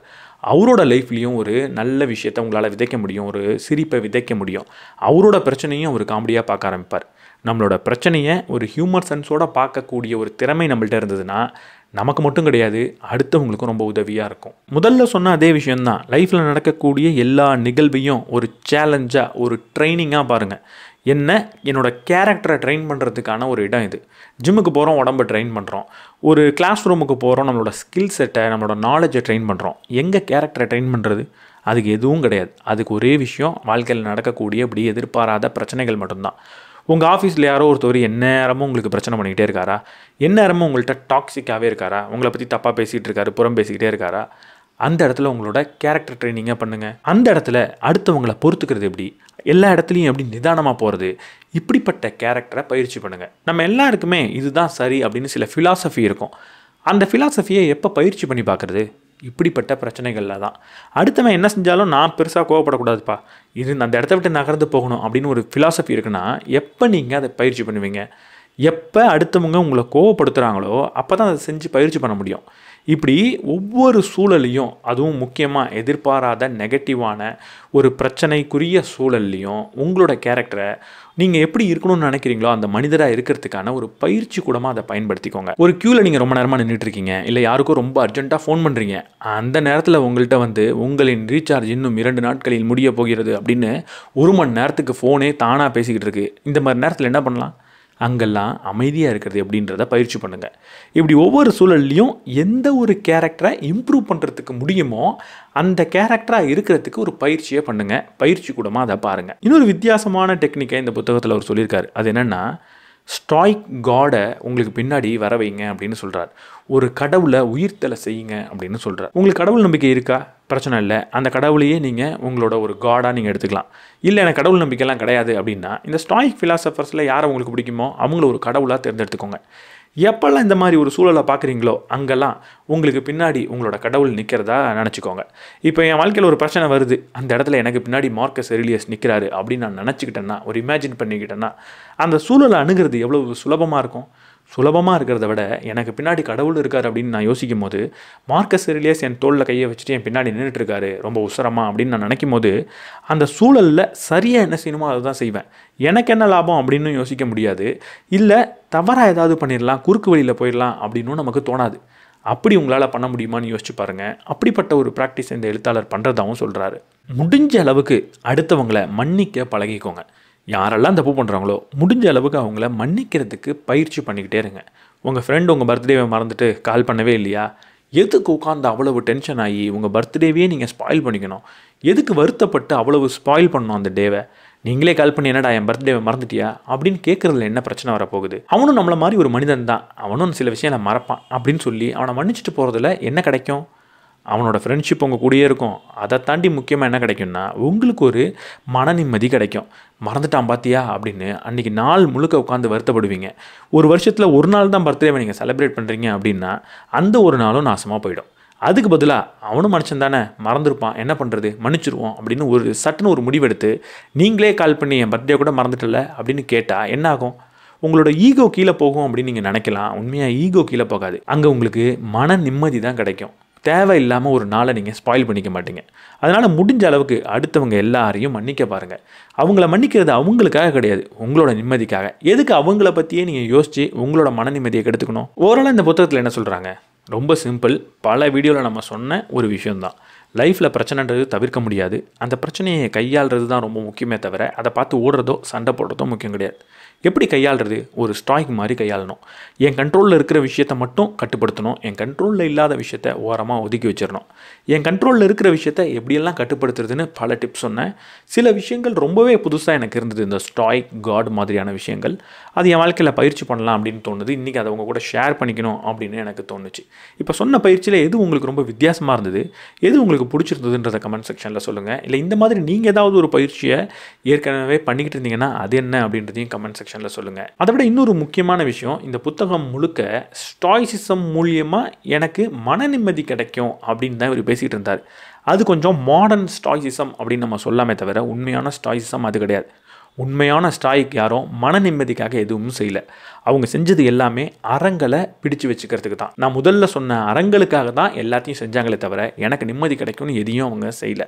அவரோட லைஃப்லேயும் ஒரு நல்ல விஷயத்தை உங்களால் விதைக்க முடியும், ஒரு சிரிப்பை விதைக்க முடியும். அவரோட பிரச்சனையும் ஒரு காமெடியாக பார்க்க ஆரம்பிப்பார். நம்மளோட பிரச்சனையை ஒரு ஹியூமர் சென்ஸோடு பார்க்கக்கூடிய ஒரு திறமை நம்மள்கிட்ட இருந்ததுன்னா நமக்கு மட்டும் கிடையாது, அடுத்தவங்களுக்கும் ரொம்ப உதவியாக இருக்கும். முதல்ல சொன்ன அதே விஷயந்தான். லைஃப்பில் நடக்கக்கூடிய எல்லா நிகழ்வையும் ஒரு சேலஞ்சாக, ஒரு ட்ரைனிங்காக பாருங்கள். என்னோடய கேரக்டரை ட்ரெயின் பண்ணுறதுக்கான ஒரு இடம் இது. ஜிம்முக்கு போகிறோம், உடம்பை ட்ரெயின் பண்ணுறோம். ஒரு கிளாஸ் ரூமுக்கு போகிறோம், நம்மளோட ஸ்கில் செட்டை, நம்மளோட நாலேஜை ட்ரெயின் பண்ணுறோம். எங்கே கேரக்டரை ட்ரெயின் பண்ணுறது? அதுக்கு எதுவும் கிடையாது. அதுக்கு ஒரே விஷயம், வாழ்க்கையில் நடக்கக்கூடிய இப்படி எதிர்பாராத பிரச்சனைகள் மட்டும்தான். உங்கள் ஆஃபீஸில் யாரோ ஒருத்தர் எந்நேரமும் உங்களுக்கு பிரச்சனை பண்ணிக்கிட்டே இருக்காரா? எந்நேரமும் உங்கள்கிட்ட டாக்ஸிக்காகவே இருக்காரா? உங்களை பற்றி தப்பாக பேசிகிட்டு இருக்காரு, புறம் பேசிக்கிட்டே இருக்காரா? அந்த இடத்துல உங்களோட கேரக்டர் ட்ரைனிங்காக பண்ணுங்கள். அந்த இடத்துல அடுத்தவங்களை பொறுத்துக்கிறது எப்படி, எல்லா இடத்துலையும் எப்படி நிதானமாக போகிறது, இப்படிப்பட்ட கேரக்டரை பயிற்சி பண்ணுங்கள். நம்ம எல்லாருக்குமே இதுதான் சரி அப்படின்னு சில ஃபிலாசபி இருக்கும். அந்த ஃபிலாசபியை எப்போ பயிற்சி பண்ணி பார்க்குறது? இப்படிப்பட்ட பிரச்சனைகளில் தான். அடுத்தவன் என்ன செஞ்சாலும் நான் பெருசாக கோவப்படக்கூடாதுப்பா, இது அந்த இடத்த விட்டு நகர்ந்து போகணும் அப்படின்னு ஒரு ஃபிலாசபி இருக்குன்னா எப்போ நீங்கள் அதை பயிற்சி பண்ணுவீங்க? எப்போ அடுத்தவங்க உங்களை கோவப்படுத்துகிறாங்களோ அப்போ தான் அதை செஞ்சு பயிற்சி பண்ண முடியும். இப்படி ஒவ்வொரு சூழலையும், அதுவும் முக்கியமாக எதிர்பாராத நெகட்டிவான ஒரு பிரச்சனைக்குரிய சூழல்லையும் உங்களோட கேரக்டரை நீங்கள் எப்படி இருக்கணும்னு நினைக்கிறீங்களோ அந்த மனிதராக இருக்கிறதுக்கான ஒரு பயிற்சி கூடமாக அதை பயன்படுத்திக்கோங்க. ஒரு க்யூவில் நீங்கள் ரொம்ப நேரமாக நின்றுட்டுருக்கீங்க, இல்லை யாருக்கும் ரொம்ப அர்ஜென்ட்டாக ஃபோன் பண்ணுறீங்க. அந்த நேரத்தில் உங்கள்கிட்ட உங்களின் ரீசார்ஜ் இன்னும் 2 நாட்களில் முடிய போகிறது அப்படின்னு 1 மணி நேரத்துக்கு ஃபோனே தானாக பேசிக்கிட்டு இருக்கு. இந்த மாதிரி நேரத்தில் என்ன பண்ணலாம்? அங்கெல்லாம் அமைதியாக இருக்கிறது எப்படின்றத பயிற்சி பண்ணுங்கள். இப்படி ஒவ்வொரு சூழல்லையும் எந்த ஒரு கேரக்டரை இம்ப்ரூவ் பண்ணுறதுக்கு முடியுமோ அந்த கேரக்டராக இருக்கிறதுக்கு ஒரு பயிற்சியை பண்ணுங்கள். பயிற்சி கூடமாக அதை பாருங்கள். இன்னொரு வித்தியாசமான டெக்னிக்கை இந்த புத்தகத்தில் அவர் சொல்லியிருக்காரு. அது என்னென்னா, ஸ்டாய்க் காடை உங்களுக்கு பின்னாடி வர வைங்க அப்படின்னு சொல்கிறார். ஒரு கடவுளை உயிர்த்தலை செய்யுங்க அப்படின்னு சொல்கிறார். உங்களுக்கு கடவுள் நம்பிக்கை இருக்கா? பிரச்சனை இல்லை. அந்த கடவுளையே நீங்கள் உங்களோட ஒரு காடாக நீங்கள் எடுத்துக்கலாம். இல்லை எனக்கு கடவுள் நம்பிக்கைலாம் கிடையாது அப்படின்னா இந்த ஸ்டாய்க் ஃபிலாசபர்ஸில் யாரை உங்களுக்கு பிடிக்குமோ அவங்கள ஒரு கடவுளாக தேர்ந்தெடுத்துக்கோங்க. எப்பெல்லாம் இந்த மாதிரி ஒரு சூழலை பார்க்குறீங்களோ அங்கெல்லாம் உங்களுக்கு பின்னாடி உங்களோட கடவுள் நிற்கிறதா நினச்சிக்கோங்க. இப்போ என் வாழ்க்கையில் ஒரு பிரச்சனை வருது, அந்த இடத்துல எனக்கு பின்னாடி மார்க்கஸ் எரிலியஸ் நிற்கிறாரு அப்படின்னு நான் நினச்சிக்கிட்டேன்னா, ஒரு இமேஜின் பண்ணிக்கிட்டேன்னா, அந்த சூழலை அணுகிறது எவ்வளோ சுலபமாக இருக்கும். சுலபமாக இருக்கிறத விட எனக்கு பின்னாடி கடவுள் இருக்கார் அப்படின்னு நான் யோசிக்கும் போது, மார்க்கஸ் எரிலியஸ் என் தோளில் கையை வச்சுட்டு என் பின்னாடி நின்றுட்டு இருக்காரு ரொம்ப உசரமா அப்படின்னு நான் நினைக்கும் போது, அந்த சூழலில் சரியாக என்ன செய்யணுமோ அதை தான் செய்வேன். எனக்கு என்ன லாபம் அப்படின்னு யோசிக்க முடியாது. இல்லை தவறாக ஏதாவது பண்ணிடலாம், குறுக்கு வழியில் போயிடலாம் அப்படின்னு நமக்கு தோணாது. அப்படி உங்களால் பண்ண முடியுமான்னு யோசிச்சு பாருங்கள். அப்படிப்பட்ட ஒரு ப்ராக்டிஸ் இந்த எழுத்தாளர் பண்ணுறதாகவும் சொல்கிறாரு. முடிஞ்ச அளவுக்கு அடுத்தவங்களை மன்னிக்க பழகிக்கோங்க. யாரெல்லாம் தப்பு பண்ணுறாங்களோ முடிஞ்ச அளவுக்கு அவங்கள மன்னிக்கிறதுக்கு பயிற்சி பண்ணிக்கிட்டே இருங்க. உங்கள் ஃப்ரெண்டு உங்கள் பர்த்டேவை மறந்துட்டு கால் பண்ணவே இல்லையா? எதுக்கு உட்காந்து அவ்வளவு டென்ஷன் ஆகி உங்கள் பர்த்டேவையே நீங்கள் ஸ்பாயில் பண்ணிக்கணும்? எதுக்கு வருத்தப்பட்டு அவ்வளவு ஸ்பாயில் பண்ணணும் அந்த டேவை? நீங்களே கால் பண்ணி என்னடா என் பர்த்டேவை மறந்துட்டியா அப்படின்னு கேட்குறதுல என்ன பிரச்சனை வரப்போகுது? அவனும் நம்மளை மாதிரி ஒரு மனிதன் தான், அவனும் சில விஷயம் மறப்பான் அப்படின்னு சொல்லி அவனை மன்னிச்சுட்டு போகிறதுல என்ன கிடைக்கும்? அவனோட ஃப்ரெண்ட்ஷிப் உங்கள் கூடயே இருக்கும். அதை தாண்டி முக்கியமாக என்ன கிடைக்கும்னா உங்களுக்கு ஒரு மன நிம்மதி கிடைக்கும். மறந்துட்டான் பார்த்தியா அப்படின்னு அன்றைக்கி நாள் முழுக்க உட்காந்து வருத்தப்படுவீங்க. ஒரு வருஷத்தில் ஒரு நாள் தான் பர்த்டேவை நீங்கள் செலிப்ரேட் பண்ணுறீங்க அப்படின்னா அந்த ஒரு நாளும் நாசமாக போயிடும். அதுக்கு பதிலாக அவனும் மனுஷன் தானே, மறந்துருப்பான், என்ன பண்ணுறது, மன்னிச்சிருவோம் அப்படின்னு ஒரு சட்டுன்னு ஒரு முடிவெடுத்து நீங்களே கால் பண்ணி என் பர்த்டே கூட மறந்துட்டல அப்படின்னு கேட்டால் என்ன ஆகும்? உங்களோட ஈகோ கீழே போகும் அப்படின்னு நீங்கள் நினைக்கலாம். உண்மையாக ஈகோ கீழே போகாது. அங்கே உங்களுக்கு மன நிம்மதி தான் கிடைக்கும். தேவையில்லாமல் ஒரு நாளை நீங்கள் ஸ்பாயில் பண்ணிக்க மாட்டீங்க. அதனால் முடிஞ்ச அளவுக்கு அடுத்தவங்க எல்லாரையும் மன்னிக்க பாருங்கள். அவங்கள மன்னிக்கிறது அவங்களுக்காக கிடையாது, உங்களோட நிம்மதிக்காக. எதுக்கு அவங்கள பற்றியே நீங்கள் யோசித்து உங்களோட மன நிம்மதியை கெடுத்துக்கணும்? ஓவராலாக இந்த புத்தகத்தில் என்ன சொல்கிறாங்க? ரொம்ப சிம்பிள். பல வீடியோவில் நம்ம சொன்ன ஒரு விஷயந்தான். லைஃப்பில் பிரச்சனைன்றது தவிர்க்க முடியாது. அந்த பிரச்சனையை கையாளுறது தான் ரொம்ப முக்கியமே தவிர அதை பார்த்து ஓடுறதோ சண்டை போடுறதோ முக்கியம் கிடையாது. எப்படி கையாளுறது? ஒரு ஸ்டாய்க் மாதிரி கையாளணும். என் கண்ட்ரோலில் இருக்கிற விஷயத்தை மட்டும் கட்டுப்படுத்தணும். என் கண்ட்ரோலில் இல்லாத விஷயத்தை ஓரமாக ஒதுக்கி வச்சிடணும். என் கண்ட்ரோலில் இருக்கிற விஷயத்தை எப்படியெல்லாம் கட்டுப்படுத்துறதுன்னு பல டிப்ஸ் சொன்னேன். சில விஷயங்கள் ரொம்பவே புதுசாக எனக்கு இருந்தது. இந்த ஸ்டாய்க் காட் மாதிரியான விஷயங்கள் அது என் வாழ்க்கையில் பயிற்சி பண்ணலாம் அப்படின்னு தோணுது. இன்றைக்கி அதை உங்கள் கூட ஷேர் பண்ணிக்கணும் அப்படின்னு எனக்கு தோணுச்சு. இப்போ சொன்ன பயிற்சியில் எது உங்களுக்கு ரொம்ப வித்தியாசமாக இருந்தது, எது உங்களுக்கு பிடிச்சிருந்ததுன்றதை கமெண்ட் செக்ஷனில் சொல்லுங்கள். இல்லை இந்த மாதிரி நீங்கள் ஏதாவது ஒரு பயிற்சியை ஏற்கனவே பண்ணிக்கிட்டு இருந்தீங்கன்னா அது என்ன அப்படின்றதையும் கமெண்ட் செக்ஷனில் சொல்லுங்கள். அதை விட இன்னொரு முக்கியமான விஷயம், இந்த புத்தகம் முழுக்க ஸ்டாய்சிசம் மூலியமாக எனக்கு மன நிம்மதி கிடைக்கும் அப்படின்னு தான் இவர் பேசிகிட்டு இருந்தார். அது கொஞ்சம் மாடர்ன் ஸ்டாய்சிசம் அப்படின்னு நம்ம சொல்லாமே தவிர உண்மையான ஸ்டாய்சிசம் அது கிடையாது. உண்மையான ஸ்டாய்க் யாரும் மன நிம்மதிக்காக எதுவும் செய்யலை. அவங்க செஞ்சது எல்லாமே அறங்களை பிடிச்சு வச்சுக்கிறதுக்கு தான். நான் முதல்ல சொன்ன அறங்களுக்காக தான் எல்லாத்தையும் செஞ்சாங்களே தவிர எனக்கு நிம்மதி கிடைக்கும்னு எதையும் அவங்க செய்யலை.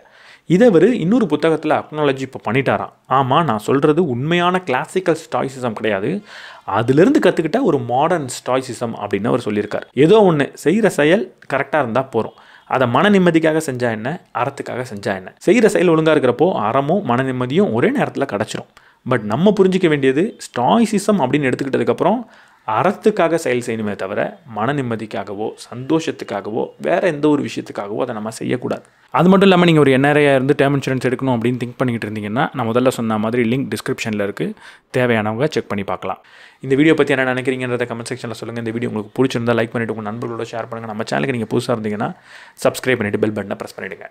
இதை அவர் இன்னொரு புத்தகத்தில் அக்னாலஜி இப்போ பண்ணிட்டாராம். ஆமாம், நான் சொல்கிறது உண்மையான கிளாசிக்கல் ஸ்டாய்சிசம் கிடையாது, அதிலிருந்து கற்றுக்கிட்ட ஒரு மாடர்ன் ஸ்டாய்சிசம் அப்படின்னு அவர் சொல்லியிருக்கார். ஏதோ ஒன்று செய்கிற செயல் கரெக்டாக இருந்தால் போகிறோம். அதை மன நிம்மதிக்காக செஞ்சால் என்ன, அறத்துக்காக செஞ்சால் என்ன. செய்கிற செயல் ஒழுங்காக இருக்கிறப்போ அறமும் மன நிம்மதியும் ஒரே நேரத்தில் கிடச்சிரும். பட் நம்ம புரிஞ்சிக்க வேண்டியது ஸ்டாய்சிசம் அப்படின்னு எடுத்துக்கிட்டதுக்கப்புறம் அறத்துக்காக செயல் செய்யணுமே தவிர மன நிம்மதிக்காகவோ சந்தோஷத்துக்காகவோ வேறு எந்த ஒரு விஷயத்துக்காகவோ அதை நம்ம செய்யக்கூடாது. அது மட்டும் இல்லாமல் நீங்கள் ஒரு NRA இருந்து டேர்ம் இன்சூரன்ஸ் எடுக்கணும் அப்படின்னு திங்க் பண்ணிக்கிட்டு இருந்தீங்கன்னா நான் முதல்ல சொன்ன மாதிரி லிங்க் டிஸ்கிரிப்ஷனில் இருக்குது. தேவையானவங்க செக் பண்ணி பார்க்கலாம். இந்த வீடியோ பற்றி என்ன நினைக்கிறீங்கன்றத கமெண்ட் செக்ஷனில் சொல்லுங்கள். இந்த வீடியோ உங்களுக்கு பிடிச்சிருந்தா லைக் பண்ணிவிட்டு உங்கள் நண்பர்களோட ஷேர் பண்ணுங்கள். நம்ம சேனலுக்கு நீங்கள் புதுசாக இருந்தீங்கன்னா சப்ஸ்கிரைப் பண்ணிவிட்டு பெல் பட்டனை ப்ரெஸ் பண்ணிவிடுங்க.